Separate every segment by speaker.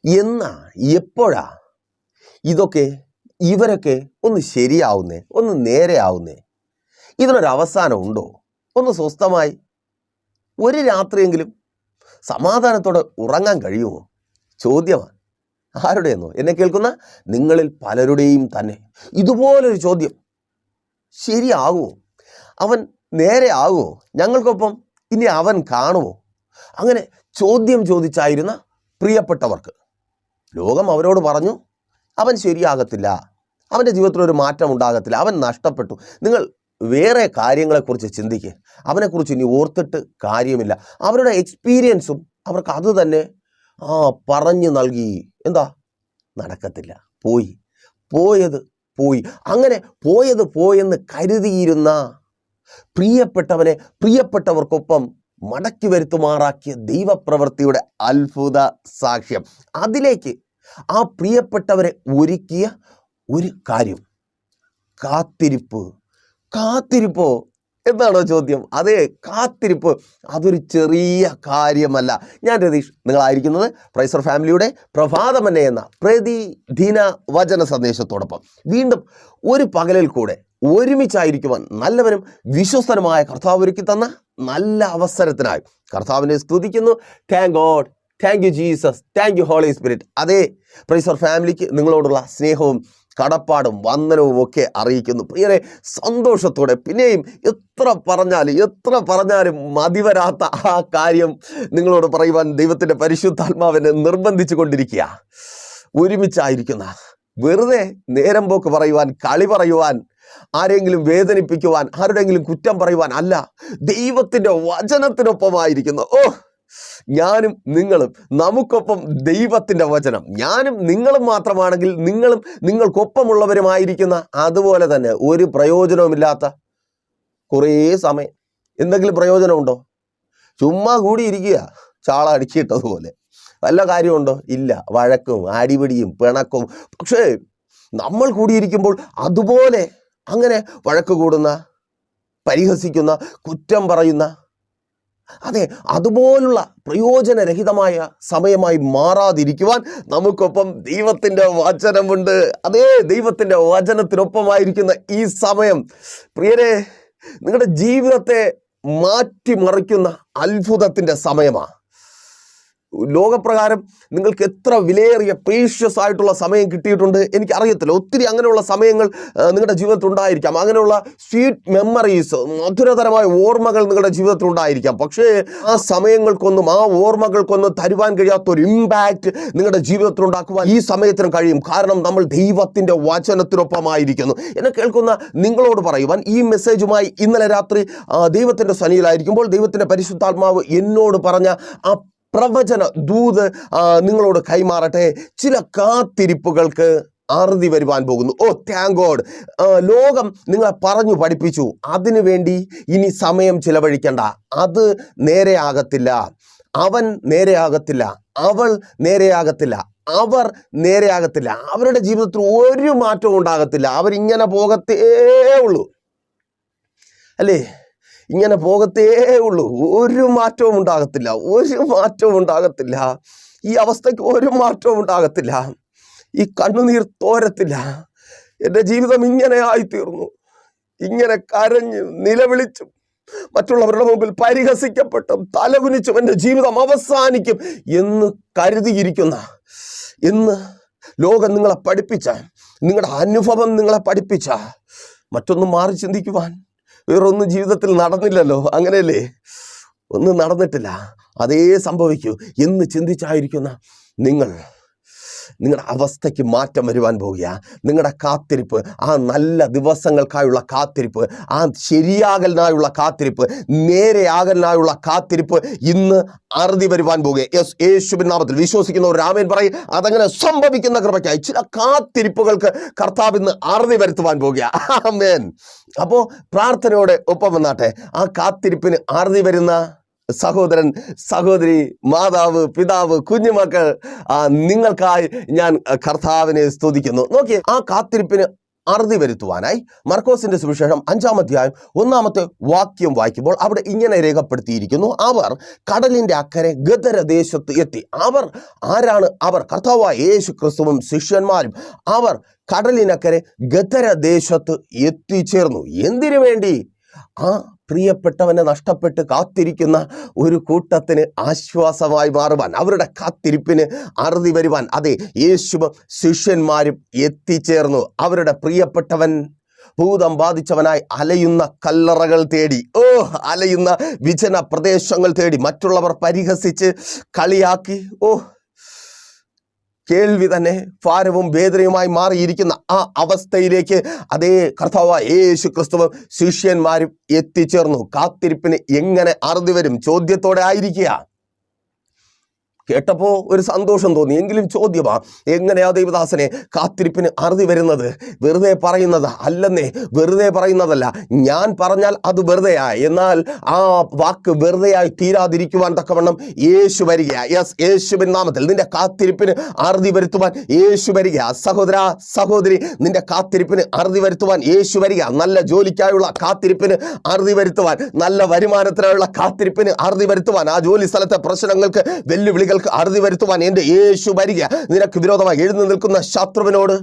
Speaker 1: എന്നാ എപ്പോഴാ ഇവരൊക്കെ ഒന്ന് ശരിയാവുന്നേ, ഒന്ന് നേരെയാവുന്നേ? ഇതിനൊരവസാനം ഉണ്ടോ? ഒന്ന് സ്വസ്ഥമായി ഒരു രാത്രിയെങ്കിലും സമാധാനത്തോടെ ഉറങ്ങാൻ കഴിയുമോ? ചോദ്യമാണ്. ആരുടെയെന്നോ? എന്നെ കേൾക്കുന്ന നിങ്ങളിൽ പലരുടെയും തന്നെ ഇതുപോലൊരു ചോദ്യം. ശരിയാകുമോ? അവൻ നേരെ ആകുമോ? ഞങ്ങൾക്കൊപ്പം ഇനി അവൻ കാണുമോ? അങ്ങനെ ചോദ്യം ചോദിച്ചായിരുന്ന പ്രിയപ്പെട്ടവർക്ക് ലോകം അവരോട് പറഞ്ഞു, അവൻ ശരിയാകത്തില്ല, അവൻ്റെ ജീവിതത്തിലൊരു മാറ്റം ഉണ്ടാകത്തില്ല, അവൻ നഷ്ടപ്പെട്ടു. നിങ്ങൾ വേറെ കാര്യങ്ങളെക്കുറിച്ച് ചിന്തിക്കുക. അവനെക്കുറിച്ച് ഇനി ഓർത്തിട്ട് കാര്യമില്ല. അവരുടെ എക്സ്പീരിയൻസും അവർക്ക് അത് തന്നെ പറഞ്ഞു നൽകി. എന്താ? നടക്കത്തില്ല, പോയത് പോയി. അങ്ങനെ പോയെന്ന് കരുതിയിരുന്ന പ്രിയപ്പെട്ടവനെ പ്രിയപ്പെട്ടവർക്കൊപ്പം മടക്കി വരുത്തുമാറാക്കിയ ദൈവപ്രവൃത്തിയുടെ അത്ഭുത സാക്ഷ്യം. അതിലേക്ക് ആ പ്രിയപ്പെട്ടവരെ ഒരുക്കിയ ഒരു കാര്യം കാത്തിരിപ്പോ എന്നാണോ ചോദ്യം? അതെ, കാത്തിരിപ്പ്. അതൊരു ചെറിയ കാര്യമല്ല. ഞാൻ രതീഷ്, നിങ്ങളായിരിക്കുന്നത് പ്രൈസർ ഫാമിലിയുടെ പ്രഭാതമന്ന എന്ന പ്രതിദിന വചന സന്ദേശത്തോടൊപ്പം വീണ്ടും ഒരു പകലിൽ കൂടെ ഒരുമിച്ചായിരിക്കുവാൻ നല്ലവനും വിശ്വസ്തനുമായ കർത്താവ് ഒരുക്കി തന്ന നല്ല അവസരത്തിനായി കർത്താവിനെ സ്തുതിക്കുന്നു. Thank God, thank you Jesus, thank you Holy Spirit. അതേ, പ്രൈസർ ഫാമിലിക്ക് നിങ്ങളോടുള്ള സ്നേഹവും കടപ്പാടും വന്ദനവും ഒക്കെ അറിയിക്കുന്നു. പ്രിയരെ, സന്തോഷത്തോടെ പിന്നെയും എത്ര പറഞ്ഞാലും മതിവരാത്ത ആ കാര്യം നിങ്ങളോട് പറയുവാൻ ദൈവത്തിൻ്റെ പരിശുദ്ധാത്മാവിനെ നിർബന്ധിച്ചു കൊണ്ടിരിക്കുക. ഒരുമിച്ചായിരിക്കുന്ന, വെറുതെ നേരം പോക്ക് പറയുവാൻ, കളി പറയുവാൻ, ആരെങ്കിലും വേദനിപ്പിക്കുവാൻ, ആരുടെയെങ്കിലും കുറ്റം പറയുവാൻ അല്ല, ദൈവത്തിൻ്റെ വചനത്തിനൊപ്പമായിരിക്കുന്നു. ഞാനും നിങ്ങളും, നമുക്കൊപ്പം ദൈവത്തിൻ്റെ വചനം. ഞാനും നിങ്ങളും മാത്രമാണെങ്കിൽ നിങ്ങളും നിങ്ങൾക്കൊപ്പമുള്ളവരുമായിരിക്കുന്ന, അതുപോലെ തന്നെ ഒരു പ്രയോജനവുമില്ലാത്ത കുറേ സമയം എന്തെങ്കിലും പ്രയോജനമുണ്ടോ? ചുമ്മാ കൂടിയിരിക്കുക, ചാള അടുക്കിയിട്ടതുപോലെ. വല്ല കാര്യമുണ്ടോ? ഇല്ല. വഴക്കും അടിപിടിയും പിണക്കും. പക്ഷേ നമ്മൾ കൂടിയിരിക്കുമ്പോൾ അതുപോലെ അങ്ങനെ വഴക്ക് കൂടുന്ന, പരിഹസിക്കുന്ന, കുറ്റം പറയുന്ന, അതെ, അതുപോലുള്ള പ്രയോജനരഹിതമായ സമയമായി മാറാതിരിക്കുവാൻ നമുക്കൊപ്പം ദൈവത്തിൻ്റെ വചനമുണ്ട്. അതേ, ദൈവത്തിൻ്റെ വചനത്തിനൊപ്പമായിരിക്കുന്ന ഈ സമയം പ്രിയരെ, നിങ്ങളുടെ ജീവിതത്തെ മാറ്റിമറിക്കുന്ന അത്ഭുതത്തിൻ്റെ സമയമാണ്. ലോകപ്രകാരം നിങ്ങൾക്ക് എത്ര വിലയേറിയ പ്രീഷ്യസ് ആയിട്ടുള്ള സമയം കിട്ടിയിട്ടുണ്ട് എനിക്കറിയത്തില്ല. ഒത്തിരി അങ്ങനെയുള്ള സമയങ്ങൾ നിങ്ങളുടെ ജീവിതത്തിൽ ഉണ്ടായിരിക്കാം. അങ്ങനെയുള്ള സ്വീറ്റ് മെമ്മറീസ്, മധുരതരമായ ഓർമ്മകൾ നിങ്ങളുടെ ജീവിതത്തിൽ ഉണ്ടായിരിക്കാം. പക്ഷേ ആ സമയങ്ങൾക്കൊന്നും, ആ ഓർമ്മകൾക്കൊന്നും തരുവാൻ കഴിയാത്തൊരു ഇമ്പാക്റ്റ് നിങ്ങളുടെ ജീവിതത്തിൽ ഉണ്ടാക്കുവാൻ ഈ സമയത്തിന് കഴിയും. കാരണം നമ്മൾ ദൈവത്തിൻ്റെ വചനത്തിനൊപ്പമായിരിക്കുന്നു. എന്നെ കേൾക്കുന്ന നിങ്ങളോട് പറയുവാൻ ഈ മെസ്സേജുമായി ഇന്നലെ രാത്രി ദൈവത്തിൻ്റെ സന്നിധിയിലായിരിക്കുമ്പോൾ ദൈവത്തിൻ്റെ പരിശുദ്ധാത്മാവ് എന്നോട് പറഞ്ഞ ആ പ്രവചന ദൂത് നിങ്ങളോട് കൈമാറട്ടെ. ചില കാത്തിരിപ്പുകൾക്ക് അറുതി വരുവാൻ പോകുന്നു. Thank God. ലോകം നിങ്ങളെ പറഞ്ഞു പഠിപ്പിച്ചു, അതിനുവേണ്ടി ഇനി സമയം ചിലവഴിക്കണ്ട, അത് നേരെയാകത്തില്ല, അവൻ നേരെയാകത്തില്ല, അവൾ നേരെയാകത്തില്ല, അവർ നേരെയാകത്തില്ല, അവരുടെ ജീവിതത്തിൽ ഒരു മാറ്റവും ഉണ്ടാകത്തില്ല, അവരിങ്ങനെ പോകത്തേ ഉള്ളൂ. അല്ലേ? ഇങ്ങനെ പോകത്തേ ഉള്ളൂ. ഒരു മാറ്റവും ഉണ്ടാകത്തില്ല. ഈ അവസ്ഥയ്ക്ക് ഒരു മാറ്റവും ഉണ്ടാകത്തില്ല. ഈ കണ്ണുനീർ തോരത്തില്ല. എൻ്റെ ജീവിതം ഇങ്ങനെ ആയിത്തീർന്നു, ഇങ്ങനെ കരഞ്ഞ് നിലവിളിച്ചും മറ്റുള്ളവരുടെ മുമ്പിൽ പരിഹസിക്കപ്പെട്ടും തലകുനിച്ചും എൻ്റെ ജീവിതം അവസാനിക്കും എന്ന് കരുതിയിരിക്കുന്ന, എന്ന് ലോകം നിങ്ങളെ പഠിപ്പിച്ച, നിങ്ങളുടെ അനുഭവം നിങ്ങളെ പഠിപ്പിച്ച, മറ്റൊന്നും മാറി ചിന്തിക്കുവാൻ വേറൊന്നും ജീവിതത്തിൽ നടന്നില്ലല്ലോ, അങ്ങനെയല്ലേ? ഒന്നും നടന്നിട്ടില്ല, അതേ സംഭവിക്കൂ എന്ന് ചിന്തിച്ചായിരിക്കുന്ന നിങ്ങളുടെ അവസ്ഥയ്ക്ക് മാറ്റം വരുവാൻ പോവുക. നിങ്ങളുടെ കാത്തിരിപ്പ്, ആ നല്ല ദിവസങ്ങൾക്കായുള്ള കാത്തിരിപ്പ്, ആ ശരിയാകലിനായുള്ള കാത്തിരിപ്പ്, നേരെയാകലിനായുള്ള കാത്തിരിപ്പ് ഇന്ന് അറുതി വരുവാൻ പോവുക. യേശുവിൻ നാമത്തിൽ വിശ്വസിക്കുന്നവർ ആമേൻ പറയും. അതങ്ങനെ സംഭവിക്കുന്ന കൃപയ്ക്കായി ചില കാത്തിരിപ്പുകൾക്ക് കർത്താവ് ഇന്ന് അറുതി വരുത്തുവാൻ പോവുക. ആമേൻ. അപ്പോൾ പ്രാർത്ഥനയോടെ ഒപ്പം വന്നാട്ടെ. ആ കാത്തിരിപ്പിന് അറുതി വരുന്ന സഹോദരൻ, സഹോദരി, മാതാവ്, പിതാവ്, കുഞ്ഞുമക്കൾ, നിങ്ങൾക്കായി ഞാൻ കർത്താവിനെ സ്തുതിക്കുന്നു. നോക്കിയേ, ആ കാത്തിരിപ്പിന് അറുതി വരുത്തുവാനായി മർക്കോസിന്റെ സുവിശേഷം 5-ാം അധ്യായം 1-ാമത്തെ വാക്യം വായിക്കുമ്പോൾ അവിടെ ഇങ്ങനെ രേഖപ്പെടുത്തിയിരിക്കുന്നു, അവർ കടലിന്റെ അക്കരെ ഗദരദേശത്ത് എത്തി. അവർ ആരാണ്? അവർ കർത്താവായ യേശു ക്രിസ്തുവും ശിഷ്യന്മാരും. അവർ കടലിനക്കരെ ഗദരദേശത്ത് എത്തിച്ചേർന്നു. എന്തിനു വേണ്ടി? ആ പ്രിയപ്പെട്ടവനെ നഷ്ടപ്പെട്ട് കാത്തിരിക്കുന്ന ഒരു കൂട്ടത്തിന് ആശ്വാസമായി മാറുവാൻ, അവരുടെ കാത്തിരിപ്പിന് അറുതി വരുവാൻ. അതെ, യേശുവും ശിഷ്യന്മാരും എത്തിച്ചേർന്നു. അവരുടെ പ്രിയപ്പെട്ടവൻ ഭൂതം ബാധിച്ചവനായി അലയുന്ന കല്ലറകൾ തേടി, അലയുന്ന വിജന പ്രദേശങ്ങൾ തേടി, മറ്റുള്ളവർ പരിഹസിച്ച് കളിയാക്കി, കേൾവി തന്നെ ഭാരവും വേദനയുമായി മാറിയിരിക്കുന്ന ആ അവസ്ഥയിലേക്ക് അതേ കർത്താവായ യേശു ക്രിസ്തുവും ശിഷ്യന്മാരും എത്തിച്ചേർന്നു. കാത്തിരിപ്പിന് എങ്ങനെ അറുതി വരും? ചോദ്യത്തോടെ ആയിരിക്കുക. കേട്ടപ്പോൾ ഒരു സന്തോഷം തോന്നി, എങ്കിലും ചോദ്യമാ, എങ്ങനെയാ ദൈവദാസനെ കാത്തിരിപ്പിന് അറുതി വരുന്നത്? വെറുതെ പറയുന്നത് അല്ലെന്നേ, വെറുതെ പറയുന്നതല്ല. ഞാൻ പറഞ്ഞാൽ അത് വെറുതെയായി, എന്നാൽ ആ വാക്ക് വെറുതെയായി തീരാതിരിക്കുവാൻ തക്കവണ്ണം യേശു വരിക. യെസ്, യേശുവിൻ നാമത്തിൽ നിന്റെ കാത്തിരിപ്പിന് അറുതി വരുത്തുവാൻ യേശു വരിക. സഹോദര സഹോദരി, നിന്റെ കാത്തിരിപ്പിന് അറുതി വരുത്തുവാൻ യേശു വരിക. നല്ല ജോലിക്കായുള്ള കാത്തിരിപ്പിന് അറുതി വരുത്തുവാൻ, നല്ല വരുമാനത്തിനുള്ള കാത്തിരിപ്പിന് അറുതി വരുത്തുവാൻ, ആ ജോലി സ്ഥലത്തെ പ്രശ്നങ്ങൾക്ക് വെല്ലുവിളികൾ അറുതി വരുത്തുവാൻ എൻ്റെ യേശു വരിക. നിനക്ക് വിരോധമായി എഴുന്നു നിൽക്കുന്ന ശത്രുവിനോട്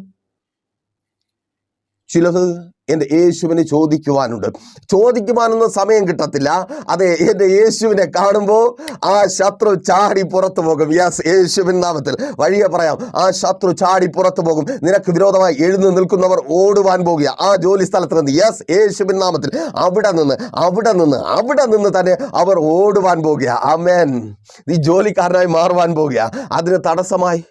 Speaker 1: ചിലത് എൻ്റെ യേശുവിന് ചോദിക്കുവാനുണ്ട്. ചോദിക്കുവാനൊന്നും സമയം കിട്ടത്തില്ല. അതെ, എൻ്റെ യേശുവിനെ കാണുമ്പോൾ ആ ശത്രു ചാടി പുറത്തു പോകും. യെസ്, യേശുവിൻ നാമത്തിൽ വഴിയെ പറയാം, ആ ശത്രു ചാടി പുറത്തു പോകും. നിനക്ക് വിരോധമായി എഴുന്നു നിൽക്കുന്നവർ ഓടുവാൻ പോകുക ആ ജോലി സ്ഥലത്ത് നിന്ന്. യെസ്, യേശുവിൻ നാമത്തിൽ അവിടെ നിന്ന് തന്നെ അവർ ഓടുവാൻ പോകുക. ആമേൻ. നീ ജോലിക്കാരനായി മാറുവാൻ പോകുക. അതിന് തടസ്സമായി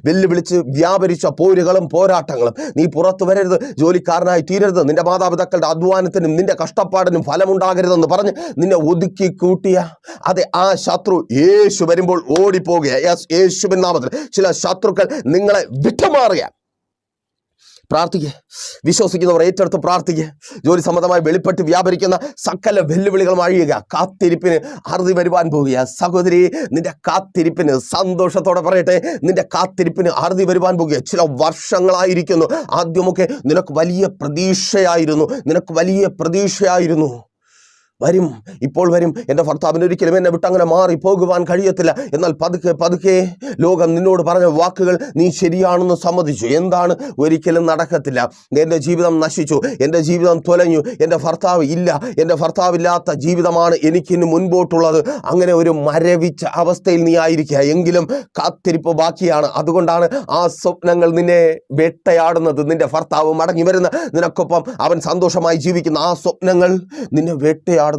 Speaker 1: വെല്ലുവിളിച്ച് വ്യാപരിച്ച പോരുകളും പോരാട്ടങ്ങളും. നീ പുറത്തു വരരുത്, ജോലിക്കാരനായി തീരരുത്, നിന്റെ മാതാപിതാക്കളുടെ അധ്വാനത്തിനും നിന്റെ കഷ്ടപ്പാടിനും ഫലമുണ്ടാകരുതെന്ന് പറഞ്ഞ് നിന്നെ ഒതുക്കി കൂട്ടിയ അതെ ആ ശത്രു യേശു വരുമ്പോൾ ഓടിപ്പോകുക. യെസ്, യേശുവിൻ നാമത്തിൽ ചില ശത്രുക്കൾ നിങ്ങളെ വിട്ടുമാറുക. പ്രാർത്ഥിക്കുക. വിശ്വസിക്കുന്നവർ ഏറ്റെടുത്ത് പ്രാർത്ഥിക്കുക. ജോലി സംബന്ധമായി വെളിപ്പെട്ട് വ്യാപരിക്കുന്ന സകല വെല്ലുവിളികൾ അഴിയുക. കാത്തിരിപ്പിന് അറുതി വരുവാൻ പോകുക. സഹോദരി, നിന്റെ കാത്തിരിപ്പിന്, സന്തോഷത്തോടെ പറയട്ടെ, നിന്റെ കാത്തിരിപ്പിന് അറുതി വരുവാൻ പോകുക. ചില വർഷങ്ങളായിരിക്കുന്നു. ആദ്യമൊക്കെ നിനക്ക് വലിയ പ്രതീക്ഷയായിരുന്നു. വരും, ഇപ്പോൾ വരും. എൻ്റെ ഭർത്താവിന് ഒരിക്കലും എന്നെ വിട്ട് അങ്ങനെ മാറി പോകുവാൻ കഴിയത്തില്ല. എന്നാൽ പതുക്കെ ലോകം നിന്നോട് പറഞ്ഞ വാക്കുകൾ നീ ശരിയാണെന്ന് സമ്മതിച്ചു. എന്താണ്? ഒരിക്കലും നടക്കത്തില്ല. എൻ്റെ ജീവിതം നശിച്ചു, എൻ്റെ ജീവിതം തൊലഞ്ഞു, എൻ്റെ ഭർത്താവ് ഇല്ല, എൻ്റെ ഭർത്താവില്ലാത്ത ജീവിതമാണ് എനിക്കിന് മുൻപോട്ടുള്ളത്. അങ്ങനെ ഒരു മരവിച്ച അവസ്ഥയിൽ നീ ആയിരിക്കുക. എങ്കിലും കാത്തിരിപ്പ് ബാക്കിയാണ്. അതുകൊണ്ടാണ് ആ സ്വപ്നങ്ങൾ നിന്നെ വേട്ടയാടുന്നത്. നിന്റെ ഭർത്താവ് മടങ്ങി വരുന്ന, നിനക്കൊപ്പം അവൻ സന്തോഷമായി ജീവിക്കുന്ന ആ സ്വപ്നങ്ങൾ നിന്നെ വേട്ടയാടുന്നുണ്ട്.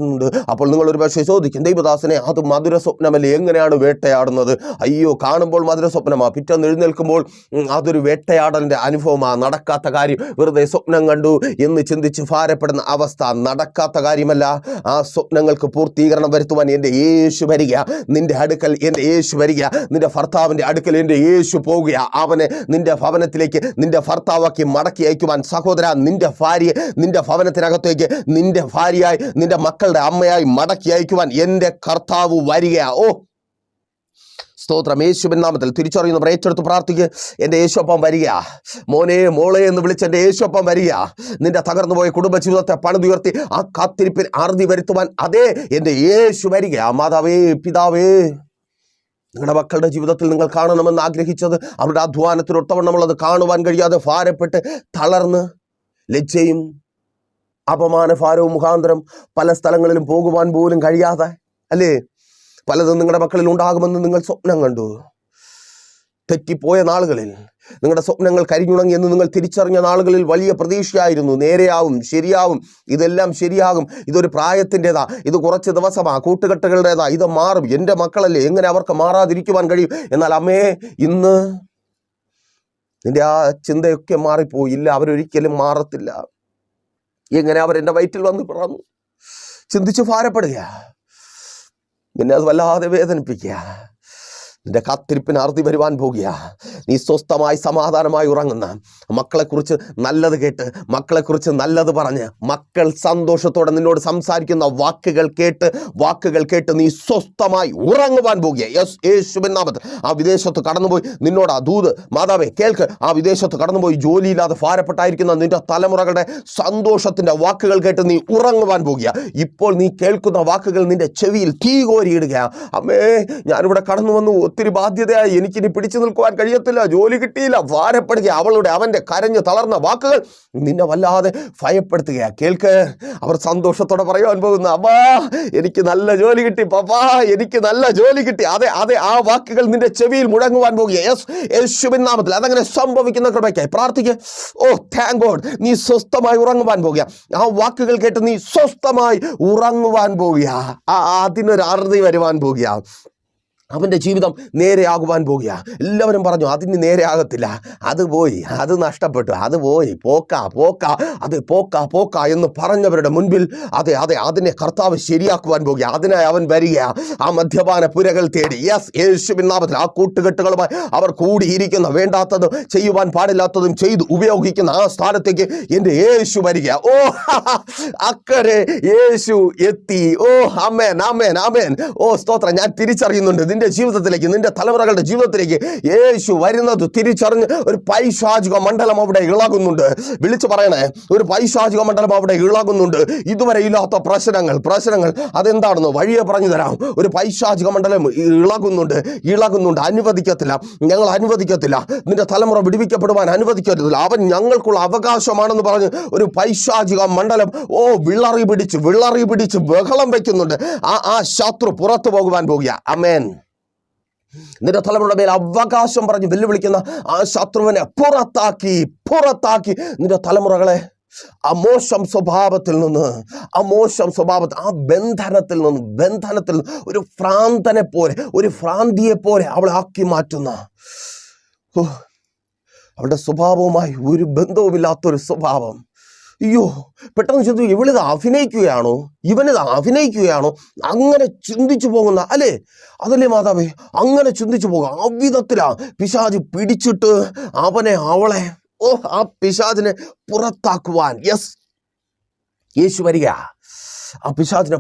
Speaker 1: അപ്പോൾ നിങ്ങൾ ഒരു പക്ഷേ ചോദിക്കും, ദൈവദാസനെ, അത് മധുര സ്വപ്നമല്ലേ, എങ്ങനെയാണ് വേട്ടയാടുന്നത്? അയ്യോ, കാണുമ്പോൾ മധുര സ്വപ്നമാ, പിറ്റേന്ന് എഴുന്നേൽക്കുമ്പോൾ അതൊരു വേട്ടയാടലിൻ്റെ അനുഭവമാണ്. നടക്കാത്ത കാര്യം, വെറുതെ സ്വപ്നം കണ്ടു എന്ന് ചിന്തിച്ച് ഭാരപ്പെടുന്ന അവസ്ഥ നടക്കാത്ത കാര്യമല്ല. ആ സ്വപ്നങ്ങൾക്ക് പൂർത്തീകരണം വരുത്തുവാൻ എൻ്റെ യേശു വരിക. നിന്റെ അടുക്കൽ എൻ്റെ യേശു വരിക. നിന്റെ ഭർത്താവിൻ്റെ അടുക്കൽ എൻ്റെ യേശു പോകുക. അവനെ നിന്റെ ഭവനത്തിലേക്ക് നിന്റെ ഭർത്താവാക്കി മടക്കി അയക്കുവാൻ. സഹോദര, നിന്റെ ഭാര്യയെ നിന്റെ ഭവനത്തിനകത്തേക്ക് നിന്റെ ഭാര്യയായി, നിന്റെ മക്കളുടെ അമ്മയായി മടക്കി അയക്കുവാൻ എൻ്റെ കർത്താവ് വരിക. സ്തോത്രം. യേശുവിൻ നാമത്തിൽ തിരിച്ചറിയുന്നവർ ഏറ്റെടുത്ത് പ്രാർത്ഥിക്കുക. എൻ്റെ യേശുവപ്പം വരിക. മോനെ, മോളെ എന്ന് വിളിച്ച് എൻ്റെ യേശുവപ്പം വരിക. നിന്റെ തകർന്നുപോയ കുടുംബജീവിതത്തെ പണിതുയർത്തി ആ കാത്തിരിപ്പിൽ അറുതി വരുത്തുവാൻ അതേ എൻ്റെ യേശു വരിക. മാതാവേ, പിതാവേ, നിങ്ങളുടെ മക്കളുടെ ജീവിതത്തിൽ നിങ്ങൾ കാണണമെന്ന് ആഗ്രഹിച്ചത്, അവരുടെ അധ്വാനത്തിനൊത്തവണ്ണമുള്ളത് കാണുവാൻ കഴിയാതെ ഭാരപ്പെട്ട് തളർന്ന് ലജ്ജയും അപമാനഭാരവും മുഖാന്തരം പല സ്ഥലങ്ങളിലും പോകുവാൻ പോലും കഴിയാതെ, അല്ലേ, പലതും നിങ്ങളുടെ മക്കളിൽ ഉണ്ടാകുമെന്ന് നിങ്ങൾ സ്വപ്നം കണ്ടു. തെറ്റിപ്പോയ നാളുകളിൽ, നിങ്ങളുടെ സ്വപ്നങ്ങൾ കരിഞ്ഞുണങ്ങി എന്ന് നിങ്ങൾ തിരിച്ചറിഞ്ഞ നാളുകളിൽ വലിയ പ്രതീക്ഷയായിരുന്നു. നേരെയാവും, ശരിയാവും, ഇതെല്ലാം ശരിയാകും, ഇതൊരു പ്രായത്തിൻ്റെതാ, ഇത് കുറച്ച് ദിവസമാ, കൂട്ടുകെട്ടുകളുടേതാ, ഇത് മാറും, എൻ്റെ മക്കളല്ലേ, എങ്ങനെ അവർക്ക് മാറാതിരിക്കുവാൻ കഴിയും? എന്നാൽ അമ്മേ, ഇന്ന് നിന്റെ ആ ചിന്തയൊക്കെ മാറിപ്പോയില്ല. അവരൊരിക്കലും മാറത്തില്ല. എങ്ങനെ അവരെൻ്റെ വയറ്റിൽ വന്ന് പിറന്നു ചിന്തിച്ച് ഭാരപ്പെടുക. പിന്നെ അത് വല്ലാതെ വേദനിപ്പിക്കുക. നിന്റെ കാത്തിരിപ്പിന് അറുതി വരുവാൻ പോകുക. നീ സ്വസ്ഥമായി സമാധാനമായി ഉറങ്ങുന്ന മക്കളെക്കുറിച്ച് നല്ലത് കേട്ട്, മക്കളെക്കുറിച്ച് നല്ലത് പറഞ്ഞ്, മക്കൾ സന്തോഷത്തോടെ നിന്നോട് സംസാരിക്കുന്ന വാക്കുകൾ കേട്ട് നീ സ്വസ്ഥമായി ഉറങ്ങുവാൻ പോകുക. യേശുവിൻ നാമത്തിൽ. ആ വിദേശത്ത് കടന്നുപോയി നിന്നോട് ആ ദൂത്, മാതാവേ കേൾക്ക്, ആ വിദേശത്ത് കടന്നുപോയി ജോലിയില്ലാതെ ഭാരപ്പെട്ടായിരിക്കുന്ന നിന്റെ തലമുറകളുടെ സന്തോഷത്തിന്റെ വാക്കുകൾ കേട്ട് നീ ഉറങ്ങുവാൻ പോകുക. ഇപ്പോൾ നീ കേൾക്കുന്ന വാക്കുകൾ നിന്റെ ചെവിയിൽ തീ കോരിയിടുക. അമ്മേ, ഞാനിവിടെ കടന്നു വന്നു, ഒത്തിരി ബാധ്യതയായി, എനിക്കിനി പിടിച്ചു നിൽക്കുവാൻ കഴിയത്തില്ല, ജോലി കിട്ടിയില്ല, ഭാരപ്പെടുക. അവന്റെ കരഞ്ഞ് തളർന്ന വാക്കുകൾ നിന്നെ വല്ലാതെ ഭയപ്പെടുത്തുക. കേൾക്ക്, അവർ സന്തോഷത്തോടെ പറയുവാൻ പോകുന്നു, അമ്മാ എനിക്ക് നല്ല ജോലി കിട്ടി, പപ്പാ എനിക്ക് നല്ല ജോലി കിട്ടി. അതെ ആ വാക്കുകൾ നിന്റെ ചെവിയിൽ മുഴങ്ങുവാൻ പോകുക. യേശുവിൻ നാമത്തിൽ അതങ്ങനെ സംഭവിക്കുന്ന കൃപയ്ക്കായി പ്രാർത്ഥിക്കുക. ഓ താങ്ക് ഗോഡ്. നീ സ്വസ്ഥമായി ഉറങ്ങുവാൻ പോകുക. ആ വാക്കുകൾ കേട്ട് നീ സ്വസ്ഥമായി ഉറങ്ങുവാൻ പോകുക. അതിനൊരു അറുതി വരുവാൻ പോകുക. അവൻ്റെ ജീവിതം നേരെയാകുവാൻ പോകുക. എല്ലാവരും പറഞ്ഞു അതിന് നേരെയാകത്തില്ല, അത് പോയി, അത് നഷ്ടപ്പെട്ടു, അത് പോയി, പോക്ക എന്ന് പറഞ്ഞവരുടെ മുൻപിൽ അതിനെ കർത്താവ് ശരിയാക്കുവാൻ പോകുക. അതിനായി അവൻ വരിക. ആ മദ്യപാന പുരകൾ തേടി. യേശുവിൻ നാമത്തിൽ ആ കൂട്ടുകെട്ടുകളുമായി അവർ കൂടിയിരിക്കുന്ന, വേണ്ടാത്തതും ചെയ്യുവാൻ പാടില്ലാത്തതും ചെയ്ത് ഉപയോഗിക്കുന്ന ആ സ്ഥാനത്തേക്ക് എൻ്റെ യേശു വരിക. ഓ അക്കരെ യേശു എത്തി. ഓ ആമേൻ ആമേൻ ആമേൻ. ഓ സ്തോത്രം. ഞാൻ തിരിച്ചറിയുന്നുണ്ട് നിന്റെ ജീവിതത്തിലേക്ക്, നിന്റെ തലമുറകളുടെ ജീവിതത്തിലേക്ക് യേശു വരുന്നത് തിരിച്ചറിഞ്ഞ് ഒരു പൈശാചിക മണ്ഡലം അവിടെ ഇളകുന്നുണ്ട്. വിളിച്ചു പറയണേ, ഒരു പൈശാചിക മണ്ഡലം അവിടെ ഇളകുന്നുണ്ട്. ഇതുവരെ ഇല്ലാത്ത പ്രശ്നങ്ങൾ അതെന്താണെന്ന് വഴിയെ പറഞ്ഞു തരാം. ഒരു പൈശാചിക മണ്ഡലം ഇളകുന്നുണ്ട്. അനുവദിക്കത്തില്ല, ഞങ്ങൾ അനുവദിക്കത്തില്ല, നിന്റെ തലമുറ വിടുവിക്കപ്പെടുവാൻ അനുവദിക്കത്തില്ല, അവൻ ഞങ്ങൾക്കുള്ള അവകാശമാണെന്ന് പറഞ്ഞ് ഒരു പൈശാചിക മണ്ഡലം വിള്ളറി പിടിച്ച് ബഹളം വയ്ക്കുന്നുണ്ട്. ആ ശത്രു പുറത്തു പോകുവാൻ പോകുക. ആമേൻ. നിന്റെ തലമുറയുടെ മേൽ അവകാശം പറഞ്ഞ് വെല്ലുവിളിക്കുന്ന ആ ശത്രുവിനെ പുറത്താക്കി നിന്റെ തലമുറകളെ ആ മോശം സ്വഭാവത്തിൽ നിന്ന്, ആ ബന്ധനത്തിൽ നിന്ന് ഒരു ഭ്രാന്തനെ പോലെ, ഒരു ഭ്രാന്തിയെ പോലെ അവളെ ആക്കി മാറ്റുന്ന, അവളുടെ സ്വഭാവവുമായി ഒരു ബന്ധവുമില്ലാത്തൊരു സ്വഭാവം. അയ്യോ, പെട്ടെന്ന് ചിന്തിച്ചു, ഇവളിത് അഭിനയിക്കുകയാണോ, ഇവനിത് അഭിനയിക്കുകയാണോ? അങ്ങനെ ചിന്തിച്ചു പോകുന്ന അതല്ലേ മാതാവേ, അങ്ങനെ ചിന്തിച്ചു പോകുക. ആ വിധത്തിലാ പിശാച് പിടിച്ചിട്ട് അവളെ ആ പിശാചിനെ പുറത്താക്കുവാൻ യേശു വരിക. ആ പിശാചിനെ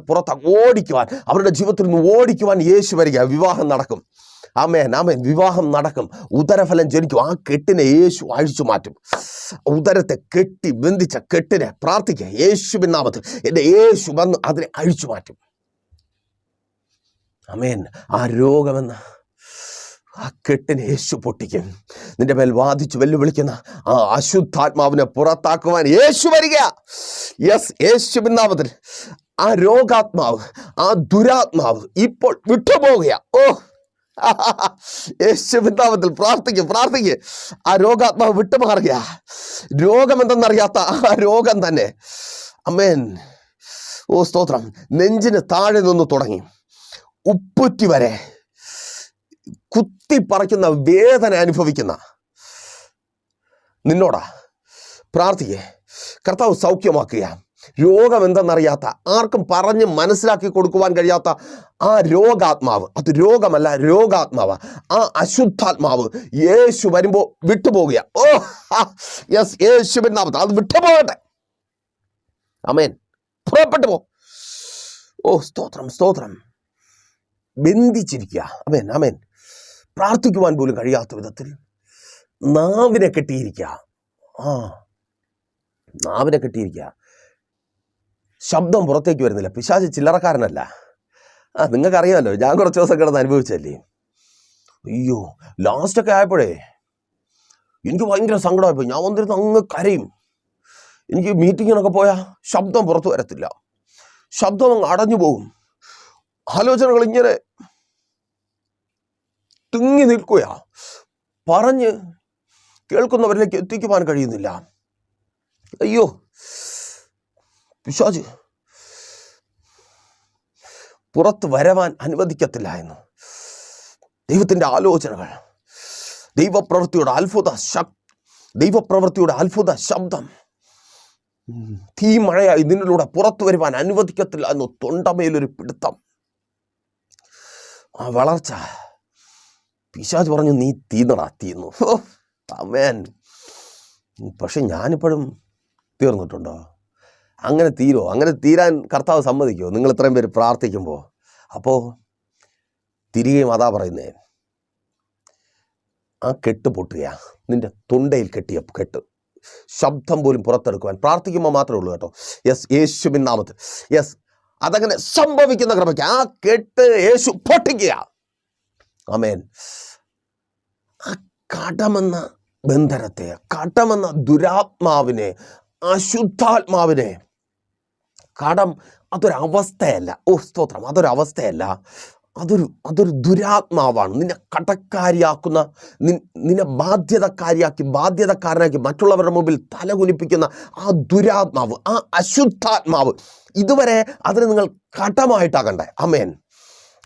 Speaker 1: ഓടിക്കുവാൻ, അവരുടെ ജീവിതത്തിൽ നിന്ന് ഓടിക്കുവാൻ യേശു വരിക. വിവാഹം നടക്കും. ആമേൻ ആമേൻ. വിവാഹം നടക്കും. ഉദരഫലം ജനിക്കും. ആ കെട്ടിനെ യേശു അഴിച്ചു മാറ്റും. ഉദരത്തെ കെട്ടി ബന്ധിച്ച കെട്ടിനെ പ്രാർത്ഥിക്കുക. യേശുവിൻ നാമത്തിൽ എൻ്റെ യേശു വന്ന് അതിനെ അഴിച്ചു മാറ്റും. ആമേൻ. ആ രോഗമെന്ന ആ കെട്ടിനെ യേശു പൊട്ടിക്കും. നിന്റെ മേൽ വാദിച്ചു വെല്ലുവിളിക്കുന്ന ആ അശുദ്ധാത്മാവിനെ പുറത്താക്കുവാൻ യേശു വരിക. യേശുവിൻ നാമത്തിൽ ആ രോഗാത്മാവ്, ആ ദുരാത്മാവ് ഇപ്പോൾ വിട്ടുപോകുക. യേശുവിൻ നാമത്തിൽ പ്രാർത്ഥിക്കുക. ആ രോഗാത്മാവ് വിട്ടുമാറുക. രോഗം എന്തെന്നറിയാത്ത ആ രോഗം തന്നെ. ആമേൻ. ഓ സ്തോത്രം. നെഞ്ചിന് താഴെ നിന്ന് തുടങ്ങി ഉപ്പുറ്റി വരെ കുത്തിപ്പറിക്കുന്ന വേദന അനുഭവിക്കുന്ന നിന്നോടാ പ്രാർത്ഥിക്കേ. കർത്താവ് സൗഖ്യമാക്കുക. രോഗം എന്തെന്നറിയാത്ത, ആർക്കും പറഞ്ഞ് മനസ്സിലാക്കി കൊടുക്കുവാൻ കഴിയാത്ത ആ രോഗാത്മാവ്, അത് രോഗമല്ല, രോഗാത്മാവ്, ആ അശുദ്ധാത്മാവ് യേശു വരുമ്പോൾ വിട്ടുപോകുക. യേശുവിൻ നാമത്തിൽ അത് വിട്ടുപോകട്ടെ. ആമേൻ. പുറപ്പെട്ടു പോ. സ്തോത്രം. ബന്ധിച്ചിരിക്കുക. ആമേൻ ആമേൻ. പ്രാർത്ഥിക്കുവാൻ പോലും കഴിയാത്ത വിധത്തിൽ നാവിനെ കെട്ടിയിരിക്കുക. നാവിനെ കെട്ടിയിരിക്കുക. ശബ്ദം പുറത്തേക്ക് വരുന്നില്ല. പിശാച് ചില്ലറക്കാരനല്ല. നിങ്ങൾക്കറിയാമല്ലോ, ഞാൻ കുറച്ച് ദിവസം കിടന്ന് അനുഭവിച്ചല്ലേ. അയ്യോ, ലാസ്റ്റൊക്കെ ആയപ്പോഴേ എനിക്ക് ഭയങ്കര സങ്കടമായിപ്പോയി. ഞാൻ വന്നിരുന്ന് അങ്ങ് കരയും. എനിക്ക് മീറ്റിങ്ങിനൊക്കെ പോയാൽ ശബ്ദം പുറത്തു വരത്തില്ല. ശബ്ദം അങ്ങ് അടഞ്ഞു പോകും. ആലോചനകൾ ഇങ്ങനെ തിങ്ങി നിൽക്കുകയാ. പറഞ്ഞ് കേൾക്കുന്നവരിലേക്ക് എത്തിക്കുവാൻ കഴിയുന്നില്ല. അയ്യോ, പിശാച് പുറത്ത് വരവാൻ അനുവദിക്കത്തില്ല എന്ന്. ദൈവത്തിൻ്റെ ആലോചനകൾ, ദൈവപ്രവൃത്തിയുടെ അത്ഭുത ശബ്ദം തീമഴയായി നിന്നിലൂടെ പുറത്തു വരുവാൻ അനുവദിക്കത്തില്ല എന്ന്. തൊണ്ടമേലൊരു പിടുത്തം. ആ വളർച്ച പിശാച് പറഞ്ഞു, നീ തീന്നു. ആമേൻ. പക്ഷെ ഞാനിപ്പോഴും തീർന്നിട്ടുണ്ടോ? അങ്ങനെ തീരുമോ? അങ്ങനെ തീരാൻ കർത്താവ് സമ്മതിക്കുമോ നിങ്ങൾ ഇത്രയും പേര് പ്രാർത്ഥിക്കുമ്പോൾ? അപ്പോൾ തിരികെയും അതാ പറയുന്നേ, ആ കെട്ട് പൊട്ടുക, നിന്റെ തൊണ്ടയിൽ കെട്ടിയ കെട്ട് ശബ്ദം പോലും പുറത്തെടുക്കുവാൻ പ്രാർത്ഥിക്കുമ്പോൾ മാത്രമേ ഉള്ളൂ കേട്ടോ. യെസ്, യേശുവിൻ നാമത്തിൽ. യെസ്, അതങ്ങനെ സംഭവിക്കുന്ന കൃപയ്ക്ക് ആ കെട്ട് യേശു പൊട്ടിക്കുക. ആമേൻ. ആ കടമെന്ന ബന്ധനത്തെ, കടമെന്ന ദുരാത്മാവിനെ, അശുദ്ധാത്മാവിനെ, കടം അതൊരവസ്ഥയല്ല. സ്തോത്രം. അതൊരവസ്ഥയല്ല, അതൊരു ദുരാത്മാവാണ്. നിന്നെ കടക്കാരിയാക്കുന്ന, നിന്നെ ബാധ്യതക്കാരനാക്കി മറ്റുള്ളവരുടെ മുമ്പിൽ തലകുനിപ്പിക്കുന്ന ആ ദുരാത്മാവ്, ആ അശുദ്ധാത്മാവ്, ഇതുവരെ അതിന് നിങ്ങൾ കടമായിട്ടാകണ്ടേ. ആമേൻ.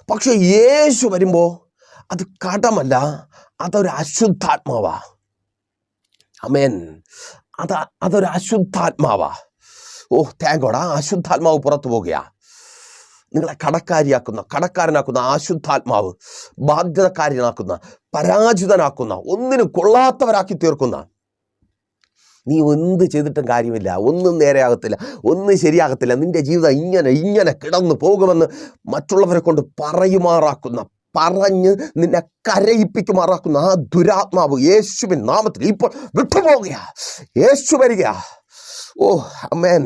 Speaker 1: പക്ഷെ യേശു വരുമ്പോൾ അത് കടമല്ല, അതൊരു അശുദ്ധാത്മാവാ. ആമേൻ. അതൊരു അശുദ്ധാത്മാവാ. Thank God. ആ അശുദ്ധാത്മാവ് പുറത്തു പോകുക. നിങ്ങളെ കടക്കാരനാക്കുന്ന അശുദ്ധാത്മാവ്, ബാധ്യതക്കാരനാക്കുന്ന, പരാജിതനാക്കുന്ന, ഒന്നിനും കൊള്ളാത്തവരാക്കി തീർക്കുന്ന. നീ എന്ത് ചെയ്തിട്ടും കാര്യമില്ല, ഒന്നും നേരെയാകത്തില്ല, ഒന്നും ശരിയാകത്തില്ല, നിന്റെ ജീവിതം ഇങ്ങനെ കിടന്നു പോകുമെന്ന് മറ്റുള്ളവരെ കൊണ്ട് പറഞ്ഞ് നിന്നെ കരയിപ്പിക്കുമാറാക്കുന്ന ആ ദുരാത്മാവ് യേശുവിൻ നാമത്തിൽ ഇപ്പോൾ വിട്ടുപോകുക. യേശു വരിക. ആമേൻ.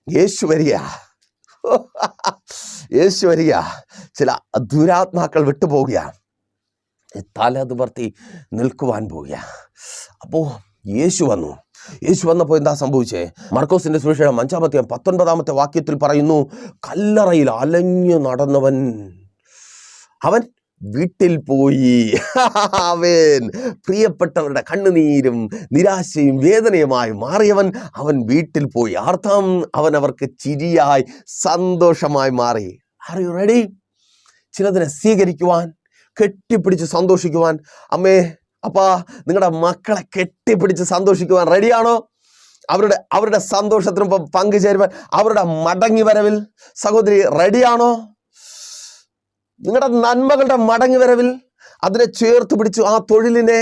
Speaker 1: യേശു വരിക. യേശു വരിക. ചില ദുരാത്മാക്കൾ വിട്ടുപോകുക, തല നിവർത്തി നിൽക്കുവാൻ പോവുക. അപ്പോൾ യേശു വന്നപ്പോൾ എന്താ സംഭവിച്ചേ? മർക്കോസിന്റെ സുവിശേഷം 5-19 വാക്യത്തിൽ പറയുന്നു, കല്ലറയിൽ അലഞ്ഞു നടന്നവൻ അവൻ വീട്ടിൽ പോയി. അവൻ പ്രിയപ്പെട്ടവരുടെ കണ്ണുനീരും നിരാശയും വേദനയുമായി മാറിയവൻ അവൻ വീട്ടിൽ പോയി. അർത്ഥം, അവൻ അവർക്ക് ചിരിയായി സന്തോഷമായി മാറി. Are you ready? ചിലതിനെ സ്വീകരിക്കുവാൻ, കെട്ടിപ്പിടിച്ച് സന്തോഷിക്കുവാൻ. അമ്മേ, അപ്പാ, നിങ്ങളുടെ മക്കളെ കെട്ടിപ്പിടിച്ച് സന്തോഷിക്കുവാൻ റെഡിയാണോ? അവരുടെ സന്തോഷത്തിനൊപ്പം പങ്കുചേരുവാൻ, അവരുടെ മടങ്ങി വരവിൽ സഹോദരി റെഡിയാണോ? നിങ്ങളുടെ നന്മകളുടെ മടങ്ങി വരവിൽ അതിനെ ചേർത്ത് പിടിച്ചു, ആ തൊഴിലിനെ,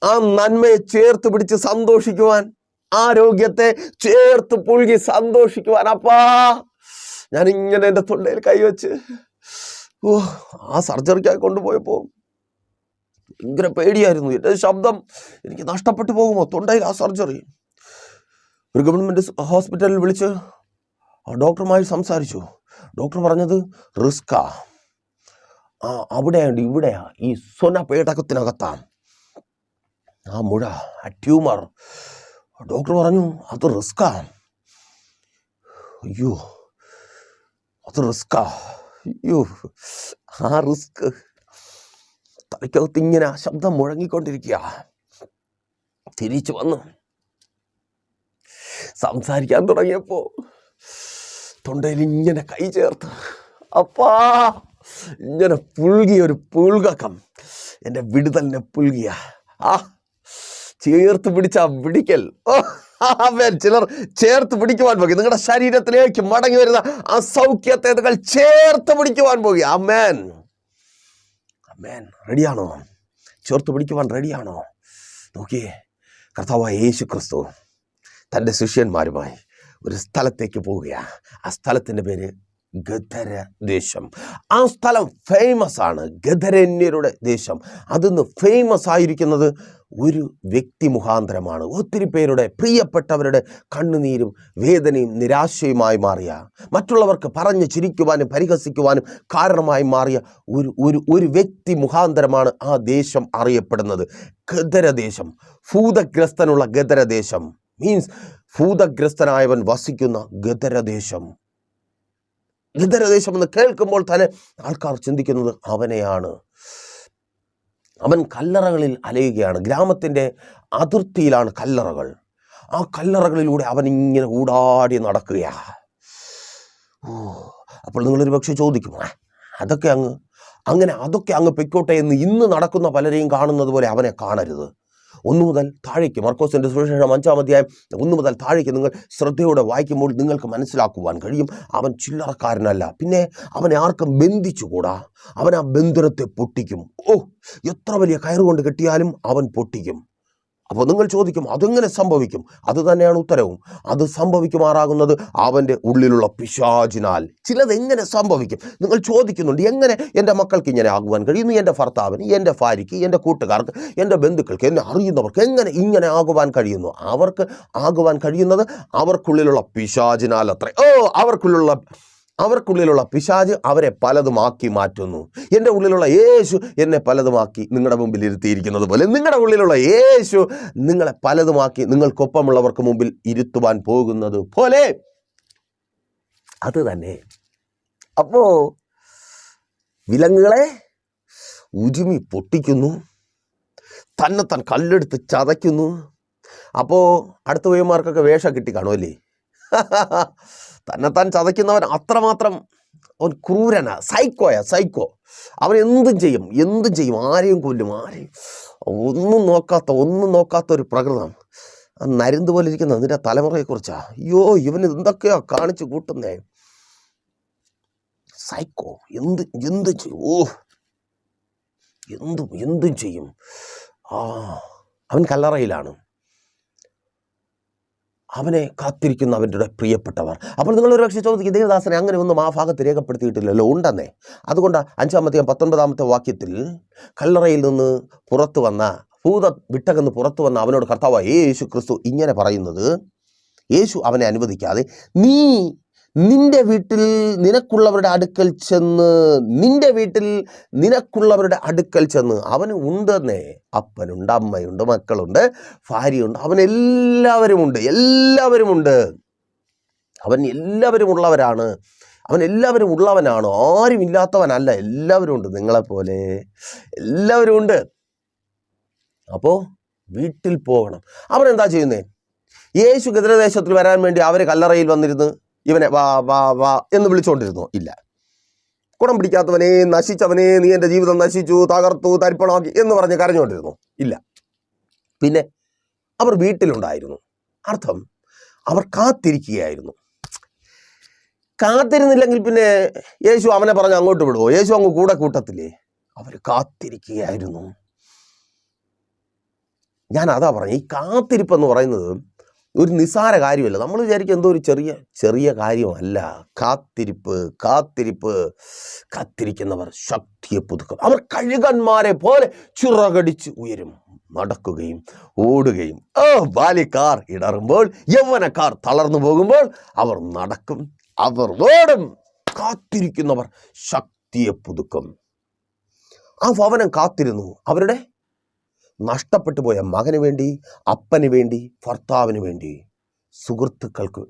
Speaker 1: ആ നന്മയെ ചേർത്ത് പിടിച്ച് സന്തോഷിക്കുവാൻ, ആരോഗ്യത്തെ ചേർത്ത് പുൽകി സന്തോഷിക്കുവാൻ. അപ്പാ, ഞാനിങ്ങനെ എൻ്റെ തൊണ്ടയിൽ കൈവച്ച് ആ സർജറിക്കായി കൊണ്ടുപോയപ്പോൾ ഭയങ്കര പേടിയായിരുന്നു. എൻ്റെ ശബ്ദം എനിക്ക് നഷ്ടപ്പെട്ടു പോകുമോ തൊണ്ടയിൽ? ആ സർജറി ഒരു ഗവൺമെൻറ് ഹോസ്പിറ്റലിൽ വിളിച്ച് ഡോക്ടറുമായി സംസാരിച്ചു. ഡോക്ടർ പറഞ്ഞത് റിസ്ക്കാ, അവിടെയുണ്ട്, ഇവിടെയാ, ഈ സ്വനപേടകത്തിനകത്താ ആ മുഴ, ആ ട്യൂമർ. ഡോക്ടർ പറഞ്ഞു അത് റിസ്ക്കാ. അയ്യോ, അത് റിസ്ക്കാ. അയ്യോ, ആ റിസ്ക് തലയ്ക്കകത്ത് ഇങ്ങനെ ശബ്ദം മുഴങ്ങിക്കൊണ്ടിരിക്കുക. തിരിച്ചു വന്ന് സംസാരിക്കാൻ തുടങ്ങിയപ്പോൾ തൊണ്ടയിൽ ഇങ്ങനെ കൈ ചേർത്ത്, അപ്പാ, ഇങ്ങനെ പുൽകിയ ഒരു പുൽകം, എൻ്റെ വിടുതലിനെ പുൽകിയ ചേർത്ത് പിടിച്ച പിടിക്കൽ. ചിലർ ചേർത്ത് പിടിക്കുവാൻ പോയി. നിങ്ങളുടെ ശരീരത്തിലേക്ക് മടങ്ങി വരുന്ന ആ സൗഖ്യത്തെ നിങ്ങൾ ചേർത്ത് പിടിക്കുവാൻ പോയി. ആമേൻ. ആമേൻ. റെഡിയാണോ? ചേർത്ത് പിടിക്കുവാൻ റെഡിയാണോ? നോക്കിയേ, കർത്താവായ യേശു ക്രിസ്തു തൻ്റെ ശിഷ്യന്മാരുമായി ഒരു സ്ഥലത്തേക്ക് പോവുകയാണ്. ആ സ്ഥലത്തിൻ്റെ പേര് ഗദര ദേശം. ആ സ്ഥലം ഫേമസ് ആണ്, ഗദരന്യരുടെ ദേശം. അതിന്ന് ഫേമസ് ആയിരിക്കുന്നത് ഒരു വ്യക്തി മുഖാന്തരമാണ്. ഒത്തിരി പേരുടെ, പ്രിയപ്പെട്ടവരുടെ കണ്ണുനീരും വേദനയും നിരാശയുമായി മാറിയ, മറ്റുള്ളവർക്ക് പറഞ്ഞു ചിരിക്കുവാനും പരിഹസിക്കുവാനും കാരണമായി മാറിയ ഒരു വ്യക്തി മുഖാന്തരമാണ് ആ ദേശം അറിയപ്പെടുന്നത് ഗദരദേശം. ഭൂതഗ്രസ്തനുള്ള ഗദരദേശം മീൻസ് ഭൂതഗ്രസ്തനായവൻ വസിക്കുന്ന ഗദരദേശം. ഗദരദേശം എന്ന് കേൾക്കുമ്പോൾ തന്നെ ആൾക്കാർ ചിന്തിക്കുന്നത് അവനെയാണ്. അവൻ കല്ലറകളിൽ അലയുകയാണ്. ഗ്രാമത്തിൻ്റെ അതിർത്തിയിലാണ് കല്ലറകൾ. ആ കല്ലറകളിലൂടെ അവൻ ഇങ്ങനെ ഊടാടി നടക്കുകയാണ്. അപ്പോൾ നിങ്ങളൊരു പക്ഷേ ചോദിക്കും, അതൊക്കെ അങ്ങ് പൊയ്ക്കോട്ടെ എന്ന് ഇന്ന് നടക്കുന്ന പലരെയും കാണുന്നത് പോലെ അവനെ കാണരുത്. 1 മുതൽ താഴേക്ക്, മർക്കോസിൻ്റെ സുവിശേഷം 5-ാം അധ്യായം 1 മുതൽ താഴേക്ക് നിങ്ങൾ ശ്രദ്ധയോടെ വായിക്കുമ്പോൾ നിങ്ങൾക്ക് മനസ്സിലാക്കുവാൻ കഴിയും, അവൻ ചില്ലറക്കാരനല്ല. പിന്നെ അവനെ ആർക്കും ബന്ധിച്ചുകൂടാ. അവൻ ആ ബന്ധനത്തെ പൊട്ടിക്കും. എത്ര വലിയ കയറുകൊണ്ട് കെട്ടിയാലും അവൻ പൊട്ടിക്കും. അപ്പോൾ നിങ്ങൾ ചോദിക്കും, അതെങ്ങനെ സംഭവിക്കും? അത് തന്നെയാണ് ഉത്തരവും. അത് സംഭവിക്കുമാറാകുന്നത് അവൻ്റെ ഉള്ളിലുള്ള പിശാചിനാൽ. ചിലത് എങ്ങനെ സംഭവിക്കും? നിങ്ങൾ ചോദിക്കുന്നുണ്ട്, എങ്ങനെ എൻ്റെ മക്കൾക്ക് ഇങ്ങനെ ആകുവാൻ കഴിയുന്നു, എൻ്റെ ഭർത്താവിന്, എൻ്റെ ഭാര്യയ്ക്ക്, എൻ്റെ കൂട്ടുകാർക്ക്, എൻ്റെ ബന്ധുക്കൾക്ക്, എന്നെ അറിയുന്നവർക്ക് എങ്ങനെ ഇങ്ങനെ ആകുവാൻ കഴിയുന്നു? അവർക്ക് ആകുവാൻ കഴിയുന്നത് അവർക്കുള്ളിലുള്ള പിശാചിനാൽ അത്രേ. അവർക്കുള്ളിലുള്ള പിശാച് അവരെ പലതുമാക്കി മാറ്റുന്നു. എൻ്റെ ഉള്ളിലുള്ള യേശു എന്നെ പലതുമാക്കി നിങ്ങളുടെ മുമ്പിൽ ഇരുത്തിയിരിക്കുന്നത് പോലെ നിങ്ങളുടെ ഉള്ളിലുള്ള യേശു നിങ്ങളെ പലതുമാക്കി നിങ്ങൾക്കൊപ്പമുള്ളവർക്ക് മുമ്പിൽ ഇരുത്തുവാൻ പോകുന്നത് പോലെ അത് തന്നെ. അപ്പോ വിലങ്ങുകളെ ഉരുമി പൊട്ടിക്കുന്നു, തന്നെത്താൻ കല്ലെടുത്ത് ചതയ്ക്കുന്നു. അപ്പോൾ അടുത്ത പയ്യന്മാർക്കൊക്കെ വേഷം കിട്ടി കാണുമല്ലേ? തന്നെത്താൻ ചതയ്ക്കുന്നവൻ അത്രമാത്രം അവൻ ക്രൂരനാ, സൈക്കോ. അവൻ എന്തും ചെയ്യും, ആരെയും കൊല്ലും, ഒന്നും നോക്കാത്ത ഒരു പ്രകൃതം. ആ നരുന്ത് പോലെ ഇരിക്കുന്ന നിന്റെ തലമുറയെക്കുറിച്ചാ. അയ്യോ, ഇവന് എന്തൊക്കെയാ കാണിച്ചു കൂട്ടുന്നേ. സൈക്കോ എന്തും ചെയ്യും. എന്തും ചെയ്യും. അവൻ കല്ലറയിലാണ്. അവനെ കാത്തിരിക്കുന്ന അവൻ്റെ പ്രിയപ്പെട്ടവർ. അപ്പോൾ നിങ്ങളൊരു പക്ഷേ ചോദിക്കും, ദേവദാസനെ അങ്ങനെ ഒന്നും ആ ഭാഗത്ത് രേഖപ്പെടുത്തിയിട്ടില്ലല്ലോ. ഉണ്ടെന്നേ. അതുകൊണ്ട് 5-ാം അധ്യായം 19-ാമത്തെ വാക്യത്തിൽ കല്ലറയിൽ നിന്ന് പുറത്തു വന്ന, ഭൂത വിട്ടകന്ന് പുറത്തു വന്ന അവനോട് കർത്താവായ യേശു ക്രിസ്തു ഇങ്ങനെ പറയുന്നത്, യേശു അവനെ അനുവദിക്കാതെ, നീ നിന്റെ വീട്ടിൽ നിനക്കുള്ളവരുടെ അടുക്കൽ ചെന്ന് അവന് ഉണ്ടെന്നേ. അപ്പനുണ്ട്, അമ്മയുണ്ട്, മക്കളുണ്ട്, ഭാര്യയുണ്ട്, അവൻ എല്ലാവരും ഉണ്ട്. അവൻ എല്ലാവരും ഉള്ളവരാണ്. അവൻ എല്ലാവരും ഉള്ളവനാണ്, ആരും ഇല്ലാത്തവനല്ല. എല്ലാവരും ഉണ്ട്, നിങ്ങളെപ്പോലെ എല്ലാവരും ഉണ്ട്. അപ്പോൾ വീട്ടിൽ പോകണം. അവൻ എന്താ ചെയ്യുന്നേ? യേശു ഗദരദേശത്തിൽ വരാൻ വേണ്ടി അവർ കല്ലറയിൽ വന്നിരുന്ന് ഇവനെ വാ എന്ന് വിളിച്ചുകൊണ്ടിരുന്നു? ഇല്ല. കുടം പിടിക്കാത്തവനെ, നശിച്ചവനെ, നീ എൻ്റെ ജീവിതം നശിച്ചു, തകർത്തു, തരിപ്പണമാക്കി എന്ന് പറഞ്ഞ് കരഞ്ഞുകൊണ്ടിരുന്നു? ഇല്ല. പിന്നെ അവർ വീട്ടിലുണ്ടായിരുന്നു. അർത്ഥം അവർ കാത്തിരിക്കുകയായിരുന്നു. കാത്തിരുന്നില്ലെങ്കിൽ പിന്നെ യേശു അവനെ പറഞ്ഞ് അങ്ങോട്ട് വിടുവോ? യേശു അങ്ങ് കൂടെ കൂട്ടത്തില്ലേ? അവർ കാത്തിരിക്കുകയായിരുന്നു. ഞാൻ അതാ പറഞ്ഞു, ഈ കാത്തിരിപ്പെന്ന് പറയുന്നത് ഒരു നിസ്സാര കാര്യമല്ല. നമ്മൾ വിചാരിക്കും എന്തോ ഒരു ചെറിയ കാര്യമല്ല. കാത്തിരിക്കുന്നവർ ശക്തിയെ പുതുക്കും. അവർ കഴുകന്മാരെ പോലെ ചിറകടിച്ച് ഉയരും, നടക്കുകയും ഓടുകയും. ബാല്യക്കാർ ഇടറുമ്പോൾ, യൗവനക്കാർ തളർന്നു പോകുമ്പോൾ അവർ നടക്കും, അവർ ഓടും. കാത്തിരിക്കുന്നവർ ശക്തിയെ പുതുക്കും. ആ ഭവനം കാത്തിരുന്നു. അവരുടെ നഷ്ടപ്പെട്ടു പോയ മകന് വേണ്ടി, അപ്പന് വേണ്ടി, ഭർത്താവിന് വേണ്ടി, സുഹൃത്തുക്കൾക്ക്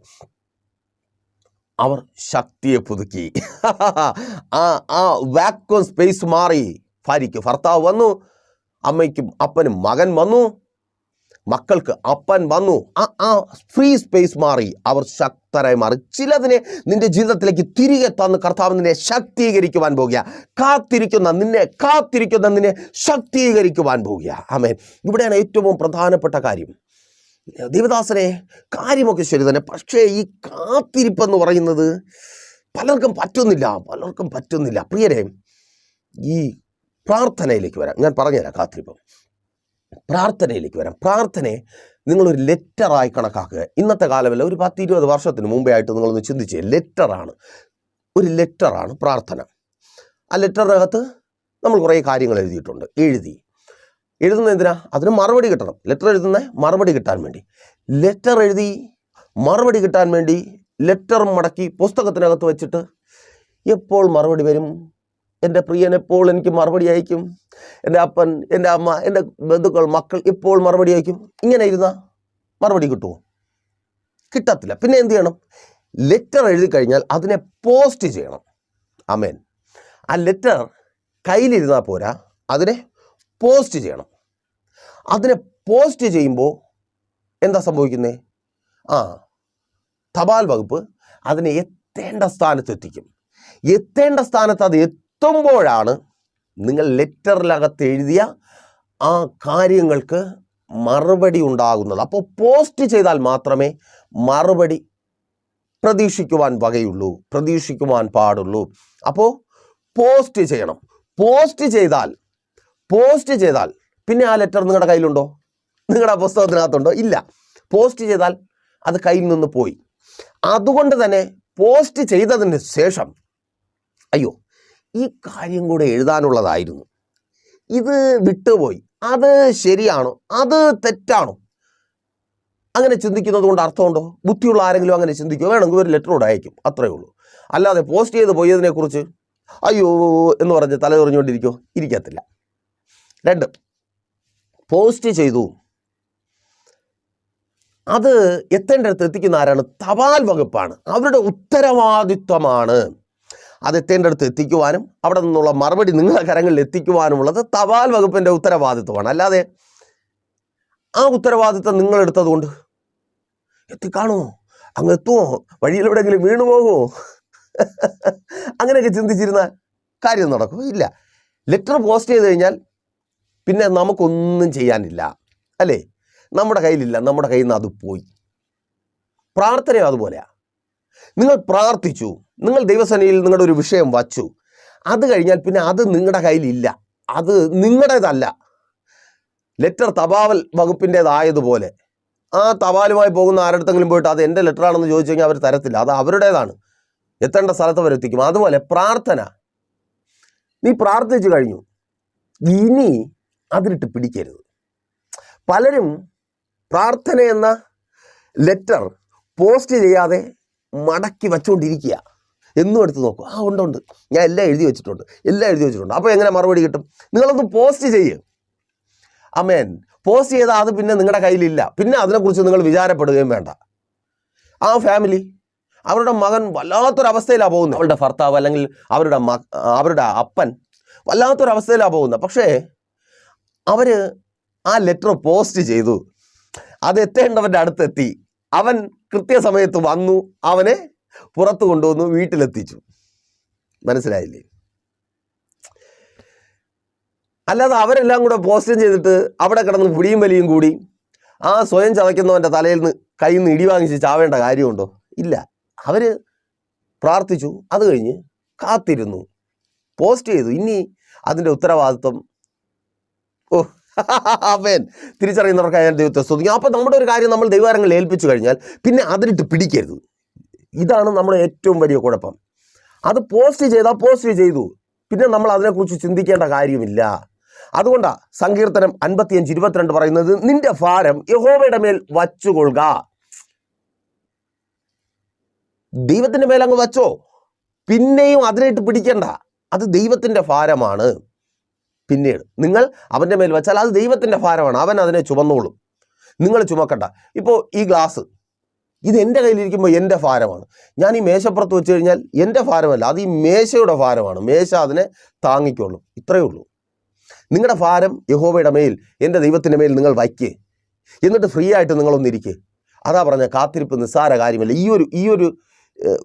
Speaker 1: അവർ ശക്തിയെ പുതുക്കി. ആ വാക്വം സ്പേസ് മാറി. ഭാര്യയ്ക്ക് ഭർത്താവ് വന്നു, അമ്മയ്ക്കും അപ്പനും മകൻ വന്നു, മക്കൾക്ക് അപ്പൻ വന്നു. ആ ഫ്രീ സ്പേസ് മാറി. അവർ ശക്തരായി മാറി. ചിലതിനെ നിന്റെ ജീവിതത്തിലേക്ക് തിരികെ തന്ന് കർത്താവ് നിന്നെ ശക്തീകരിക്കുവാൻ പോകുക. കാത്തിരിക്കുന്ന നിന്നെ ശക്തീകരിക്കുവാൻ പോകുക. ആമേൻ. ഇവിടെയാണ് ഏറ്റവും പ്രധാനപ്പെട്ട കാര്യം. ദേവദാസനെ, കാര്യമൊക്കെ ശരി തന്നെ, പക്ഷേ ഈ കാത്തിരിപ്പെന്ന് പറയുന്നത് പലർക്കും പറ്റുന്നില്ല. പ്രിയരെ, ഈ പ്രാർത്ഥനയിലേക്ക് വരാം. ഞാൻ പറഞ്ഞുതരാം. പ്രാർത്ഥനയിലേക്ക് വരാം. പ്രാർത്ഥനയെ നിങ്ങളൊരു ലെറ്ററായി കണക്കാക്കുക. ഇന്നത്തെ കാലമല്ല, ഒരു 10-20 വർഷത്തിന് മുമ്പേ ആയിട്ട് നിങ്ങളൊന്ന് ചിന്തിച്ചേ. ഒരു ലെറ്ററാണ് പ്രാർത്ഥന. ആ ലെറ്ററിനകത്ത് നമ്മൾ കുറേ കാര്യങ്ങൾ എഴുതിയിട്ടുണ്ട്. എഴുതുന്ന എന്തിനാ? അതിന് മറുപടി കിട്ടണം. ലെറ്റർ എഴുതുന്ന മറുപടി കിട്ടാൻ വേണ്ടി. ലെറ്റർ എഴുതി മറുപടി കിട്ടാൻ വേണ്ടി ലെറ്റർ മടക്കി പുസ്തകത്തിനകത്ത് വെച്ചിട്ട് എപ്പോൾ മറുപടി വരും, എൻ്റെ പ്രിയൻ എപ്പോൾ എനിക്ക് മറുപടി അയക്കും, എൻ്റെ അപ്പൻ, എൻ്റെ അമ്മ, എൻ്റെ ബന്ധുക്കൾ, മക്കൾ എപ്പോൾ മറുപടി അയക്കും, ഇങ്ങനെ ഇരുന്നാൽ മറുപടി കിട്ടുമോ? കിട്ടത്തില്ല. പിന്നെ എന്ത് ചെയ്യണം? ലെറ്റർ എഴുതി കഴിഞ്ഞാൽ അതിനെ പോസ്റ്റ് ചെയ്യണം. ആമേൻ. ആ ലെറ്റർ കയ്യിലിരുന്നാൽ പോരാ, അതിനെ പോസ്റ്റ് ചെയ്യണം. അതിനെ പോസ്റ്റ് ചെയ്യുമ്പോൾ എന്താ സംഭവിക്കുന്നത്? തപാൽ വകുപ്പ് അതിനെ എത്തേണ്ട സ്ഥാനത്ത് എത്തിക്കും. എത്തേണ്ട സ്ഥാനത്ത് അത് എത്തുമ്പോഴാണ് നിങ്ങൾ ലെറ്ററിനകത്ത് എഴുതിയ ആ കാര്യങ്ങൾക്ക് മറുപടി ഉണ്ടാകുന്നത്. അപ്പോൾ പോസ്റ്റ് ചെയ്താൽ മാത്രമേ മറുപടി പ്രതീക്ഷിക്കുവാൻ വകയുള്ളൂ, പ്രതീക്ഷിക്കുവാൻ പാടുള്ളൂ. അപ്പോൾ പോസ്റ്റ് ചെയ്യണം. പോസ്റ്റ് ചെയ്താൽ പിന്നെ ആ ലെറ്റർ നിങ്ങളുടെ കയ്യിലുണ്ടോ? നിങ്ങളുടെ പുസ്തകത്തിനകത്തുണ്ടോ? ഇല്ല. പോസ്റ്റ് ചെയ്താൽ അത് കയ്യിൽ നിന്ന് പോയി. അതുകൊണ്ട് തന്നെ പോസ്റ്റ് ചെയ്തതിന് ശേഷം അയ്യോ ഈ കാര്യം കൂടെ എഴുതാനുള്ളതായിരുന്നു, ഇത് വിട്ടുപോയി, അത് ശരിയാണോ, അത് തെറ്റാണോ, അങ്ങനെ ചിന്തിക്കുന്നത് കൊണ്ട് അർത്ഥമുണ്ടോ? ബുദ്ധിയുള്ള ആരെങ്കിലും അങ്ങനെ ചിന്തിക്കുമോ? വേണമെങ്കിൽ ഒരു ലെറ്ററോട് അയക്കും, അത്രയേ ഉള്ളൂ. അല്ലാതെ പോസ്റ്റ് ചെയ്ത് പോയതിനെക്കുറിച്ച് അയ്യോ എന്ന് പറഞ്ഞ് തലചൊറിഞ്ഞുകൊണ്ടിരിക്കുമോ? ഇരിക്കത്തില്ല. 2, പോസ്റ്റ് ചെയ്തു, അത് എത്തേണ്ടടുത്ത് എത്തിക്കുന്ന ആരാണ്? തപാൽ വകുപ്പാണ്. അവരുടെ ഉത്തരവാദിത്വമാണ് അത് എത്തേണ്ടടുത്ത് എത്തിക്കുവാനും അവിടെ നിന്നുള്ള മറുപടി നിങ്ങളുടെ കരങ്ങളിൽ എത്തിക്കുവാനുമുള്ളത് തപാൽ വകുപ്പിൻ്റെ ഉത്തരവാദിത്വമാണ്. അല്ലാതെ ആ ഉത്തരവാദിത്വം നിങ്ങളെടുത്തത് കൊണ്ട് എത്തിക്കാണോ, അങ്ങ് എത്തുമോ, വഴിയിലെവിടെയെങ്കിലും വീണു പോകുമോ, അങ്ങനെയൊക്കെ ചിന്തിച്ചിരുന്ന കാര്യം നടക്കും? ഇല്ല. ലെറ്റർ പോസ്റ്റ് ചെയ്ത് കഴിഞ്ഞാൽ പിന്നെ നമുക്കൊന്നും ചെയ്യാനില്ല, അല്ലേ? നമ്മുടെ കയ്യിലില്ല, നമ്മുടെ കയ്യിൽ നിന്ന് അത് പോയി. പ്രാർത്ഥനയും അതുപോലെയാണ്. നിങ്ങൾ പ്രാർത്ഥിച്ചു, നിങ്ങൾ ദൈവസേനയിൽ നിങ്ങളുടെ ഒരു വിഷയം വച്ചു, അത് കഴിഞ്ഞാൽ പിന്നെ അത് നിങ്ങളുടെ കയ്യിലില്ല, അത് നിങ്ങളുടേതല്ല. ലെറ്റർ തപാൽ വകുപ്പിൻ്റേതായതുപോലെ ആ തപാലുമായി പോകുന്ന ആരുടെങ്കിലും പോയിട്ട് അത് എൻ്റെ ലെറ്ററാണെന്ന് ചോദിച്ചു കഴിഞ്ഞാൽ അവർ തരത്തില്ല, അത് അവരുടേതാണ്, എത്തേണ്ട സ്ഥലത്ത് അവരെത്തിക്കും. അതുപോലെ പ്രാർത്ഥന, നീ പ്രാർത്ഥിച്ചു കഴിഞ്ഞു, ഇനി അതിലിട്ട് പിടിക്കരുത്. പലരും പ്രാർത്ഥന എന്ന ലെറ്റർ പോസ്റ്റ് ചെയ്യാതെ മടക്കി വച്ചുകൊണ്ടിരിക്കുക. എന്നും എടുത്ത് നോക്കും, ആ ഉണ്ട്, ഞാൻ എല്ലാം എഴുതി വെച്ചിട്ടുണ്ട്. അപ്പോൾ എങ്ങനെ മറുപടി കിട്ടും? നിങ്ങളൊന്ന് പോസ്റ്റ് ചെയ്യും. ആമേൻ. പോസ്റ്റ് ചെയ്താൽ അത് പിന്നെ നിങ്ങളുടെ കയ്യിലില്ല, പിന്നെ അതിനെക്കുറിച്ച് നിങ്ങൾ വിചാരപ്പെടുകയും വേണ്ട. ആ ഫാമിലി, അവരുടെ മകൻ വല്ലാത്തൊരവസ്ഥയിലാണ് പോകുന്നത്, അവരുടെ ഭർത്താവ് അല്ലെങ്കിൽ അവരുടെ അപ്പൻ വല്ലാത്തൊരവസ്ഥയിലാണ് പോകുന്നത്. പക്ഷേ അവർ ആ ലെറ്റർ പോസ്റ്റ് ചെയ്തു, അത് എത്തേണ്ടവൻ്റെ അടുത്തെത്തി, അവൻ കൃത്യസമയത്ത് വന്നു, അവനെ പുറത്തു കൊണ്ടുവന്നു, വീട്ടിലെത്തിച്ചു. മനസ്സിലായില്ലേ? അല്ലാതെ അവരെല്ലാം കൂടെ പോസ്റ്റ് ചെയ്തിട്ട് അവിടെ കിടന്ന് പിടിയും വലിയും കൂടി ആ സ്വയം ചതയ്ക്കുന്നവൻ്റെ തലയിൽ നിന്ന് കയ്യിൽ നിന്ന് ഇടി വാങ്ങിച്ച് ചാവേണ്ട കാര്യമുണ്ടോ? ഇല്ല. അവർ പ്രാർത്ഥിച്ചു, അത് കഴിഞ്ഞ് കാത്തിരുന്നു, പോസ്റ്റ് ചെയ്തു. ഇനി അതിൻ്റെ ഉത്തരവാദിത്വം അവൻ തിരിച്ചറിയുന്നവർക്കായി ഞാൻ ദൈവത്തെ സ്തുതിക്കും. അപ്പം നമ്മുടെ ഒരു കാര്യം നമ്മൾ ദൈവകരങ്ങളിൽ ഏൽപ്പിച്ചു കഴിഞ്ഞാൽ പിന്നെ അതിലിട്ട് പിടിക്കരുത്. ഇതാണ് നമ്മുടെ ഏറ്റവും വലിയ കുഴപ്പം. അത് പോസ്റ്റ് ചെയ്താൽ പോസ്റ്റ് ചെയ്തു, പിന്നെ നമ്മൾ അതിനെക്കുറിച്ച് ചിന്തിക്കേണ്ട കാര്യമില്ല. അതുകൊണ്ടാണ് സങ്കീർത്തനം 55:22 പറയുന്നത്, നിന്റെ ഭാരം യഹോവയുടെ മേൽ വച്ചുകൊള്ളുക. ദൈവത്തിൻ്റെ മേൽ അങ്ങ് വച്ചോ, പിന്നെയും അതിനായിട്ട് പിടിക്കണ്ട. അത് ദൈവത്തിൻ്റെ ഭാരമാണ്. പിന്നീട് നിങ്ങൾ അവൻ്റെ മേൽ വെച്ചാൽ അത് ദൈവത്തിൻ്റെ ഭാരമാണ്, അവൻ അതിനെ ചുമന്നോളും, നിങ്ങൾ ചുമക്കണ്ട. ഇപ്പോൾ ഈ ഗ്ലാസ് ഇത് എൻ്റെ കയ്യിലിരിക്കുമ്പോൾ എൻ്റെ ഭാരമാണ്. ഞാൻ ഈ മേശപ്പുറത്ത് വെച്ച് കഴിഞ്ഞാൽ എൻ്റെ ഭാരമല്ല, അത് ഈ മേശയുടെ ഭാരമാണ്. മേശ അതിനെ താങ്ങിക്കൊള്ളും. ഇത്രയേ ഉള്ളൂ. നിങ്ങളുടെ ഭാരം യഹോവയുടെ മേൽ, എൻ്റെ ദൈവത്തിൻ്റെ മേൽ നിങ്ങൾ വയ്ക്കുക. എന്നിട്ട് ഫ്രീ ആയിട്ട് നിങ്ങളൊന്നിരിക്കുക. അതാ പറഞ്ഞ കാത്തിരിപ്പ് നിസ്സാര കാര്യമല്ല.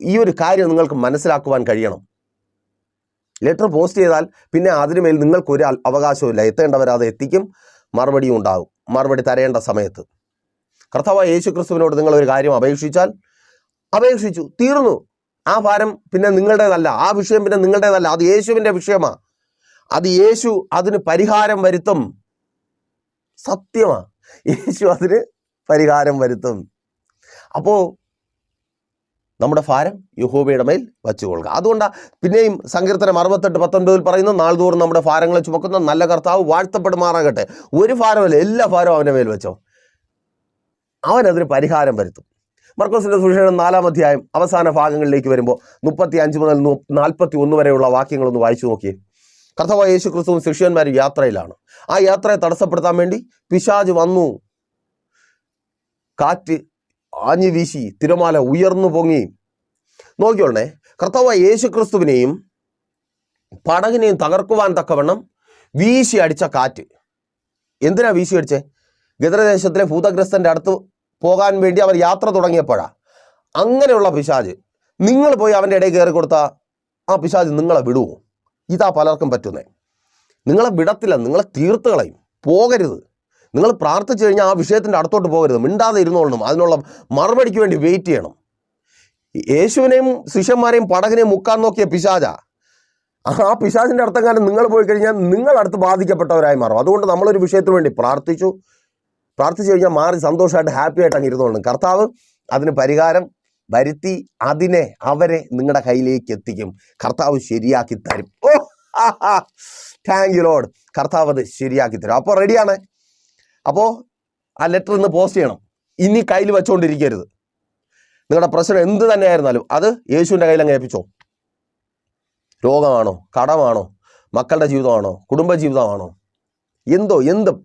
Speaker 1: ഈ ഒരു കാര്യം നിങ്ങൾക്ക് മനസ്സിലാക്കുവാൻ കഴിയണം. ലെറ്റർ പോസ്റ്റ് ചെയ്താൽ പിന്നെ അതിനുമേൽ നിങ്ങൾക്കൊരു അവകാശമില്ല. എത്തേണ്ടവർ അത് എത്തിക്കും, മറുപടിയും ഉണ്ടാകും, മറുപടി തരേണ്ട സമയത്ത്. കർത്താവായ യേശു ക്രിസ്തുവിനോട് നിങ്ങളൊരു കാര്യം അപേക്ഷിച്ചു, തീർന്നു. ആ ഭാരം പിന്നെ നിങ്ങളുടേതല്ല, ആ വിഷയം പിന്നെ നിങ്ങളുടേതല്ല, അത് യേശുവിൻ്റെ വിഷയമാണ്. അത് യേശു അതിന് പരിഹാരം വരുത്തും. സത്യമാണ്, യേശു അതിന് പരിഹാരം വരുത്തും. അപ്പോൾ നമ്മുടെ ഭാരം യഹോവയുടെ മേൽ വച്ചുകൊള്ളുക. അതുകൊണ്ടാണ് പിന്നെയും സങ്കീർത്തനം 68:19 പറയുന്നു, നാൾതോറും നമ്മുടെ ഭാരങ്ങളെ ചുമക്കുന്ന നല്ല കർത്താവ് വാഴ്ത്തപ്പെടുമാറാകട്ടെ. ഒരു ഭാരമല്ല, എല്ലാ ഭാരവും അവൻ്റെ മേൽ വെച്ചോ, അവനതിന് പരിഹാരം വരുത്തും. മർക്കോസിന്റെ സുവിശേഷം 4-ാം അധ്യായം അവസാന ഭാഗങ്ങളിലേക്ക് വരുമ്പോൾ 35 മുതൽ 41 വരെയുള്ള വാക്യങ്ങളൊന്ന് വായിച്ചു നോക്കിയേ. കർത്താവായ യേശു ക്രിസ്തുവും ശിഷ്യന്മാരും യാത്രയിലാണ്. ആ യാത്രയെ തടസ്സപ്പെടുത്താൻ വേണ്ടി പിശാച് വന്നു. കാറ്റ് ആഞ്ഞു വീശി, തിരമാല ഉയർന്നു പൊങ്ങി. നോക്കിയോളേ, കർത്താവായ യേശു ക്രിസ്തുവിനെയും പടകിനെയും തകർക്കുവാൻ തക്കവണ്ണം വീശി അടിച്ച കാറ്റ്. എന്തിനാ വീശി അടിച്ചേ? ഗദരദേശത്തിലെ ഭൂതഗ്രസ്തന്റെ അടുത്ത് പോകാൻ വേണ്ടി അവർ യാത്ര തുടങ്ങിയപ്പോഴാണ്. അങ്ങനെയുള്ള പിശാച് നിങ്ങൾ പോയി അവൻ്റെ ഇടയിൽ കയറി കൊടുത്താൽ ആ പിശാച് നിങ്ങളെ വിടുവോ? ഇതാ പലർക്കും പറ്റുന്നേ. നിങ്ങളെ വിടത്തില്ല, നിങ്ങളെ തീർത്ത് കളയും. പോകരുത്, നിങ്ങൾ പ്രാർത്ഥിച്ചു കഴിഞ്ഞാൽ ആ വിഷയത്തിൻ്റെ അടുത്തോട്ട് പോകരുത്, മിണ്ടാതെ ഇരുന്നോളണം. അതിനുള്ള മറുപടിക്ക് വേണ്ടി വെയിറ്റ് ചെയ്യണം. യേശുവിനെയും ശിഷ്യന്മാരെയും പടകിനെയും മുക്കാൻ നോക്കിയ പിശാച, ആ പിശാചിൻ്റെ അടുത്ത കാലം നിങ്ങൾ പോയി കഴിഞ്ഞാൽ നിങ്ങളടുത്ത് ബാധിക്കപ്പെട്ടവരായി മാറും. അതുകൊണ്ട് നമ്മളൊരു വിഷയത്തിന് വേണ്ടി പ്രാർത്ഥിച്ചു കഴിഞ്ഞാൽ മാറി സന്തോഷമായിട്ട് ഹാപ്പി ആയിട്ട് അങ്ങ് ഇരുന്നോളണം. കർത്താവ് അതിന് പരിഹാരം വരുത്തി അവരെ നിങ്ങളുടെ കയ്യിലേക്ക് എത്തിക്കും. കർത്താവ് ശരിയാക്കി തരും. Thank you Lord. കർത്താവ് അത് ശരിയാക്കി തരും. അപ്പോൾ റെഡിയാണ്. അപ്പോൾ ആ ലെറ്റർ ഇന്ന് പോസ്റ്റ് ചെയ്യണം. ഇനി കയ്യിൽ വെച്ചുകൊണ്ടിരിക്കരുത്. നിങ്ങളുടെ പ്രശ്നം എന്ത് തന്നെയായിരുന്നാലും അത് യേശുവിൻ്റെ കയ്യിൽ അങ്ങ് ഏൽപ്പിച്ചോ. രോഗമാണോ, കടമാണോ, മക്കളുടെ ജീവിതമാണോ, കുടുംബജീവിതമാണോ, എന്തും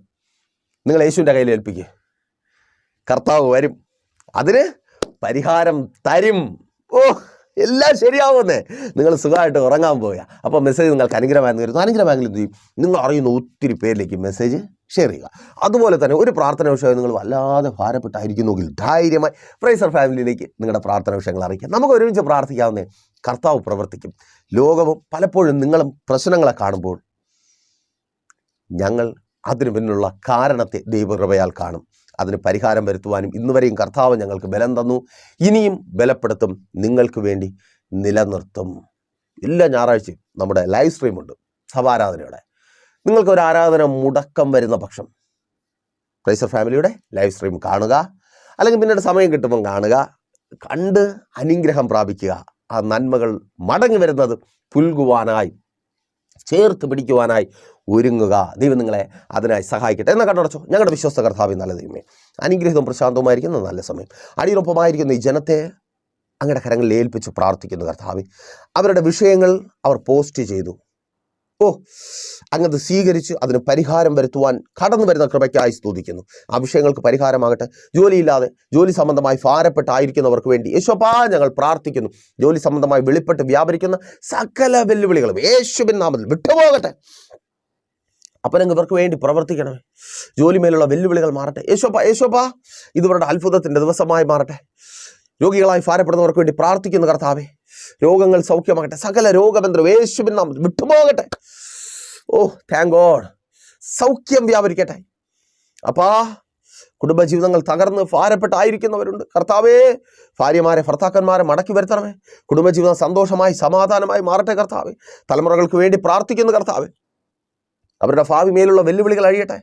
Speaker 1: നിങ്ങൾ യേശുവിൻ്റെ കയ്യിൽ ഏൽപ്പിക്കുക. കർത്താവ് വരും, അതിന് പരിഹാരം തരും. എല്ലാം ശരിയാവുന്നേ. നിങ്ങൾ സുഖമായിട്ട് ഉറങ്ങാൻ പോവുക. അപ്പോൾ മെസ്സേജ് നിങ്ങൾക്ക് അനുഗ്രഹമായിരുന്നു കരുതുന്നു. അനുഗ്രഹമായെങ്കിൽ എന്ത് ചെയ്യും? നിങ്ങൾ അറിയുന്ന ഒത്തിരി പേരിലേക്ക് മെസ്സേജ് ഷെയർ ചെയ്യുക. അതുപോലെ തന്നെ ഒരു പ്രാർത്ഥന വിഷയം നിങ്ങൾ വല്ലാതെ ഭാരപ്പെട്ടായിരിക്കുന്നുവെങ്കിൽ ധൈര്യമായി പ്രൈസർ ഫാമിലിയിലേക്ക് നിങ്ങളുടെ പ്രാർത്ഥന വിഷയങ്ങൾ അറിയിക്കാം. നമുക്ക് ഒരുമിച്ച് പ്രാർത്ഥിക്കാവുന്നേ. കർത്താവ് പ്രവർത്തിക്കും. ലോകവും പലപ്പോഴും നിങ്ങളും പ്രശ്നങ്ങളെ കാണുമ്പോൾ ഞങ്ങൾ അതിനു പിന്നിലുള്ള കാരണത്തെ ദൈവകൃപയാൽ കാണും. അതിന് പരിഹാരം വരുത്തുവാനും ഇന്നുവരെയും കർത്താവ് ഞങ്ങൾക്ക് ബലം തന്നു, ഇനിയും ബലപ്പെടുത്തും, നിങ്ങൾക്ക് വേണ്ടി നിലനിർത്തും. എല്ലാ ഞായറാഴ്ചയും നമ്മുടെ ലൈവ് സ്ട്രീമുണ്ട് സഭാരാധനയുടെ. നിങ്ങൾക്ക് ഒരു ആരാധന മുടക്കം വരുന്ന പക്ഷം പ്രൈസർ ഫാമിലിയുടെ ലൈവ് സ്ട്രീം കാണുക, അല്ലെങ്കിൽ പിന്നീട് സമയം കിട്ടുമ്പം കാണുക, കണ്ട് അനുഗ്രഹം പ്രാപിക്കുക. ആ നന്മകൾ മടങ്ങി വരുന്നത് പുൽകുവാനായി, ചേർത്ത് പിടിക്കുവാനായി ഒരുങ്ങുക. ദൈവം നിങ്ങളെ അതിനായി സഹായിക്കട്ടെ. എന്നാൽ കണ്ണടച്ചോ. ഞങ്ങളുടെ വിശ്വസ്ത കർത്താവേ, നല്ല ദൈവമേ, അനുഗ്രഹവും പ്രശാന്തവുമായിരിക്കുന്ന നല്ല സമയം അടിയൊപ്പമായിരിക്കുന്ന ഈ ജനത്തെ അങ്ങയുടെ കരങ്ങളിൽ ഏൽപ്പിച്ച് പ്രാർത്ഥിക്കുന്നു കർത്താവേ. അവരുടെ വിഷയങ്ങൾ അവർ പോസ്റ്റ് ചെയ്തു. അങ്ങത് സ്വീകരിച്ച് അതിന് പരിഹാരം വരുത്തുവാൻ കടന്നു വരുന്ന കൃപയ്ക്കായി സ്തുതിക്കുന്നു. ആ വിഷയങ്ങൾക്ക് പരിഹാരമാകട്ടെ. ജോലിയില്ലാതെ ജോലി സംബന്ധമായി ഭാരപ്പെട്ടായിരിക്കുന്നവർക്ക് വേണ്ടി യേശുവാ ഞങ്ങൾ പ്രാർത്ഥിക്കുന്നു. ജോലി സംബന്ധമായി വെളിപ്പെട്ട് വ്യാപരിക്കുന്ന സകല വെല്ലുവിളികളും യേശുവിൻ നാമത്തിൽ വിട്ടുപോകട്ടെ. അപ്പം ഇവർക്ക് വേണ്ടി പ്രവർത്തിക്കണമേ. ജോലി മേലുള്ള വെല്ലുവിളികൾ മാറട്ടെ. യേശോപ്പാ ഇതുവരുടെ അത്ഭുതത്തിൻ്റെ ദിവസമായി മാറട്ടെ. രോഗികളായി ഭാരപ്പെടുന്നവർക്ക് വേണ്ടി പ്രാർത്ഥിക്കുന്നു കർത്താവേ. രോഗങ്ങൾ സൗഖ്യമാകട്ടെ. സകല രോഗബന്ധം യേശുവിൻ നാമത്തിൽ വിട്ടുപോകട്ടെ. Thank God. സൗഖ്യം വ്യാപരിക്കട്ടെ. അപ്പാ കുടുംബജീവിതങ്ങൾ തകർന്ന് ഭാരപ്പെട്ടായിരിക്കുന്നവരുണ്ട് കർത്താവേ. ഭാര്യമാരെ ഭർത്താക്കന്മാരെ മടക്കി വരുത്തണമേ. കുടുംബജീവിതം സന്തോഷമായി സമാധാനമായി മാറട്ടെ കർത്താവേ. തലമുറകൾക്ക് വേണ്ടി പ്രാർത്ഥിക്കുന്നു കർത്താവേ. അവരുടെ ഭാവി മേലുള്ള വെല്ലുവിളികൾ അഴിയട്ടെ.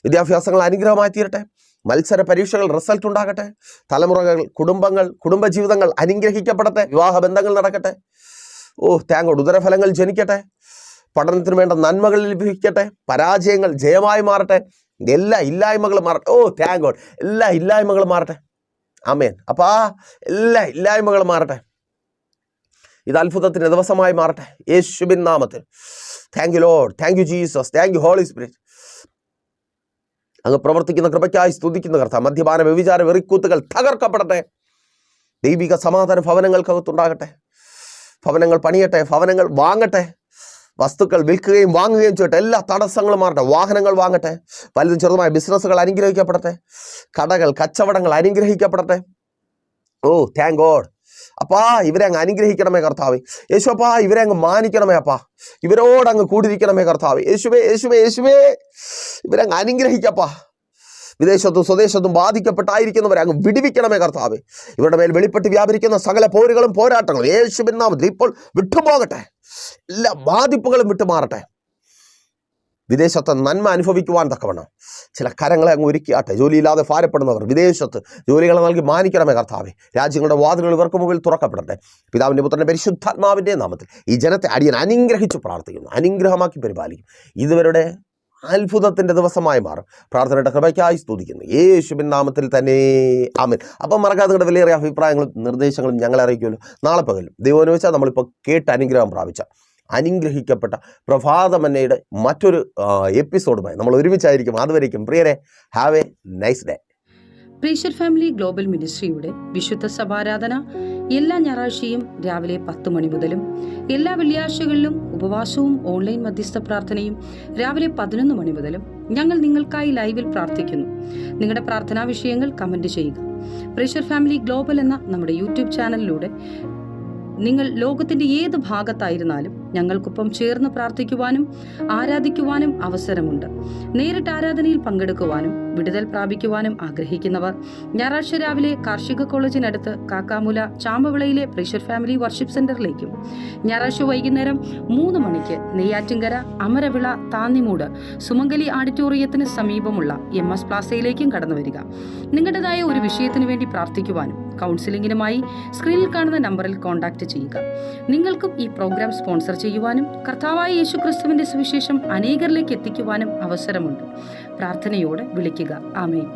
Speaker 1: വിദ്യാഭ്യാസങ്ങൾ അനുഗ്രഹമായി തീരട്ടെ. മത്സര പരീക്ഷകൾ റിസൾട്ട് ഉണ്ടാകട്ടെ. തലമുറകൾ, കുടുംബങ്ങൾ, കുടുംബജീവിതങ്ങൾ അനുഗ്രഹിക്കപ്പെടട്ടെ. വിവാഹ ബന്ധങ്ങൾ നടക്കട്ടെ. Thank God. ഉദരഫലങ്ങൾ ജനിക്കട്ടെ. പഠനത്തിന് വേണ്ട നന്മകൾ ലഭിക്കട്ടെ. പരാജയങ്ങൾ ജയമായി മാറട്ടെ. എല്ലാ ഇല്ലായ്മകളും മാറട്ടെ. Thank God. എല്ലാ ഇല്ലായ്മകളും മാറട്ടെ. ആമേൻ. അപ്പാ എല്ലാ ഇല്ലായ്മകളും മാറട്ടെ. ഇത് അത്ഭുതത്തിൻ്റെ ദിവസമായി മാറട്ടെ യേശുവിൻ നാമത്തിൽ. Thank you Lord. Thank you Jesus. Thank you Holy Spirit. അങ്ങ് പ്രവർത്തിക്കുന്ന കൃപയ്ക്കായി സ്തുതിക്കുന്ന കർത്താവ്. മദ്യപാന വ്യഭിചാര വെറിക്കൂത്തുകൾ തകർക്കപ്പെടട്ടെ. ദൈവിക സമാധാന ഭവനങ്ങൾക്കകത്തുണ്ടാകട്ടെ. ഭവനങ്ങൾ പണിയട്ടെ. ഭവനങ്ങൾ വാങ്ങട്ടെ. വസ്തുക്കൾ വിൽക്കുകയും വാങ്ങുകയും ചെയ്യട്ടെ. എല്ലാ തടസ്സങ്ങളും മാറട്ടെ. വാഹനങ്ങൾ വാങ്ങട്ടെ. വലുതും ചെറുതുമായ ബിസിനസ്സുകൾ അനുഗ്രഹിക്കപ്പെടട്ടെ. കടകൾ, കച്ചവടങ്ങൾ അനുഗ്രഹിക്കപ്പെടട്ടെ. Thank God. അപ്പാ ഇവരെ അങ്ങ് അനുഗ്രഹിക്കണമേ കർത്താവേ. യേശുപ്പാ ഇവരെ അങ്ങ് മാനിക്കണമേ അപ്പാ. ഇവരോടങ്ങ് കൂടിയിരിക്കണമേ കർത്താവേ. യേശുവേ ഇവരെ അങ്ങ് അനുഗ്രഹിക്കപ്പാ. വിദേശത്തും സ്വദേശത്തും ബാധിക്കപ്പെട്ടായിരിക്കുന്നവരെ അങ്ങ് വിടുവിക്കണമേ കർത്താവേ. ഇവരുടെ മേൽ വെളിപ്പെട്ട് വ്യാപരിക്കുന്ന സകല പോരുകളും പോരാട്ടങ്ങളും യേശുവിൻ നാമത്തിൽ ഇപ്പോൾ വിട്ടുപോകട്ടെ. എല്ലാ ബാധിപ്പുകളും വിട്ടുമാറട്ടെ. വിദേശത്ത് നന്മ അനുഭവിക്കുവാൻ തക്കവണ്ണം ചില കരങ്ങളെ അങ്ങ് ഒരുക്കിയാട്ടെ. ജോലിയില്ലാതെ ഭാരപ്പെടുന്നവർ വിദേശത്ത് ജോലികളെ നൽകി മാനിക്കണമേ കർത്താവേ. രാജ്യങ്ങളുടെ വാതിലുകൾ ഇവർക്ക് മുമ്പിൽ തുറക്കപ്പെടട്ടെ. പിതാവിൻ്റെ പുത്രൻ്റെ പരിശുദ്ധാത്മാവിൻ്റെ നാമത്തിൽ ഈ ജനത്തെ അടിയൻ അനുഗ്രഹിച്ച് പ്രാർത്ഥിക്കുന്നു. അനുഗ്രഹമാക്കി പരിപാലിക്കും. ഇതുവരുടെ അത്ഭുതത്തിൻ്റെ ദിവസമായി മാറും. പ്രാർത്ഥനയുടെ കൃപയ്ക്കായി സ്തുതിക്കുന്നു യേശുവിൻ നാമത്തിൽ തന്നെ. ആമേൻ. അപ്പം മറക്കാതെ നിങ്ങളുടെ വിലയേറിയ അഭിപ്രായങ്ങളും നിർദ്ദേശങ്ങളും ഞങ്ങളെ അറിയിക്കുമല്ലോ. നാളെ പകലും ദൈവം വെച്ചാൽ നമ്മളിപ്പോൾ കേട്ട് അനുഗ്രഹം പ്രാപിച്ച അനുഗ്രഹിക്കപ്പെട്ട പ്രഭാതമന്നയുടെ മറ്റൊരു എപ്പിസോഡുമായി നമ്മൾ ഒരുമിച്ചായിരിക്കും. അതുവരേക്കും പ്രിയരെ, ഹാവ് എ നൈസ് ഡേ.
Speaker 2: പ്രീഷർ ഫാമിലി ഗ്ലോബൽ മിനിസ്ട്രിയുടെ വിശുദ്ധ സഭാരാധന എല്ലാ ഞായറാഴ്ചയും രാവിലെ 10 മണി മുതലും എല്ലാ വെള്ളിയാഴ്ചകളിലും ഉപവാസവും ഓൺലൈൻ മധ്യസ്ഥ പ്രാർത്ഥനയും രാവിലെ 11 മണി മുതലും ഞങ്ങൾ നിങ്ങൾക്കായി ലൈവിൽ പ്രാർത്ഥിക്കുന്നു. നിങ്ങളുടെ പ്രാർത്ഥനാ വിഷയങ്ങൾ കമന്റ് ചെയ്യുക. പ്രീഷർ ഫാമിലി ഗ്ലോബൽ എന്ന നമ്മുടെ യൂട്യൂബ് ചാനലിലൂടെ നിങ്ങൾ ലോകത്തിന്റെ ഏത് ഭാഗത്തായിരുന്നാലും ഞങ്ങൾക്കൊപ്പം ചേർന്ന് പ്രാർത്ഥിക്കുവാനും ആരാധിക്കുവാനും അവസരമുണ്ട്. നേരിട്ട് ആരാധനയിൽ പങ്കെടുക്കുവാനും വിടുതൽ പ്രാപിക്കുവാനും ആഗ്രഹിക്കുന്നവർ ഞായറാഴ്ച രാവിലെ കാർഷിക കോളേജിനടുത്ത് കാക്കാമുല ചാമ്പവിളയിലെ പ്രൈസർ ഫാമിലി വർഷിപ്പ് സെന്ററിലേക്കും ഞായറാഴ്ച വൈകുന്നേരം 3 മണിക്ക് നെയ്യാറ്റിൻകര അമരവിള താന്നിമൂട് സുമംഗലി ഓഡിറ്റോറിയത്തിന് സമീപമുള്ള MS പ്ലാസയിലേക്കും കടന്നു വരിക. നിങ്ങളുടേതായ ഒരു വിഷയത്തിനു വേണ്ടി പ്രാർത്ഥിക്കുവാനും കൗൺസിലിംഗിനുമായി സ്ക്രീനിൽ കാണുന്ന നമ്പറിൽ കോൺടാക്ട് ചെയ്യുക. നിങ്ങൾക്കും ഈ പ്രോഗ്രാം സ്പോൺസർ ചെയ്യുവാനും കർത്താവായ യേശുക്രിസ്തുവിന്റെ സുവിശേഷം അനേകരിലേക്ക് എത്തിക്കുവാനും അവസരമുണ്ട്. പ്രാർത്ഥനയോടെ വിളിക്കുക. ആമേൻ.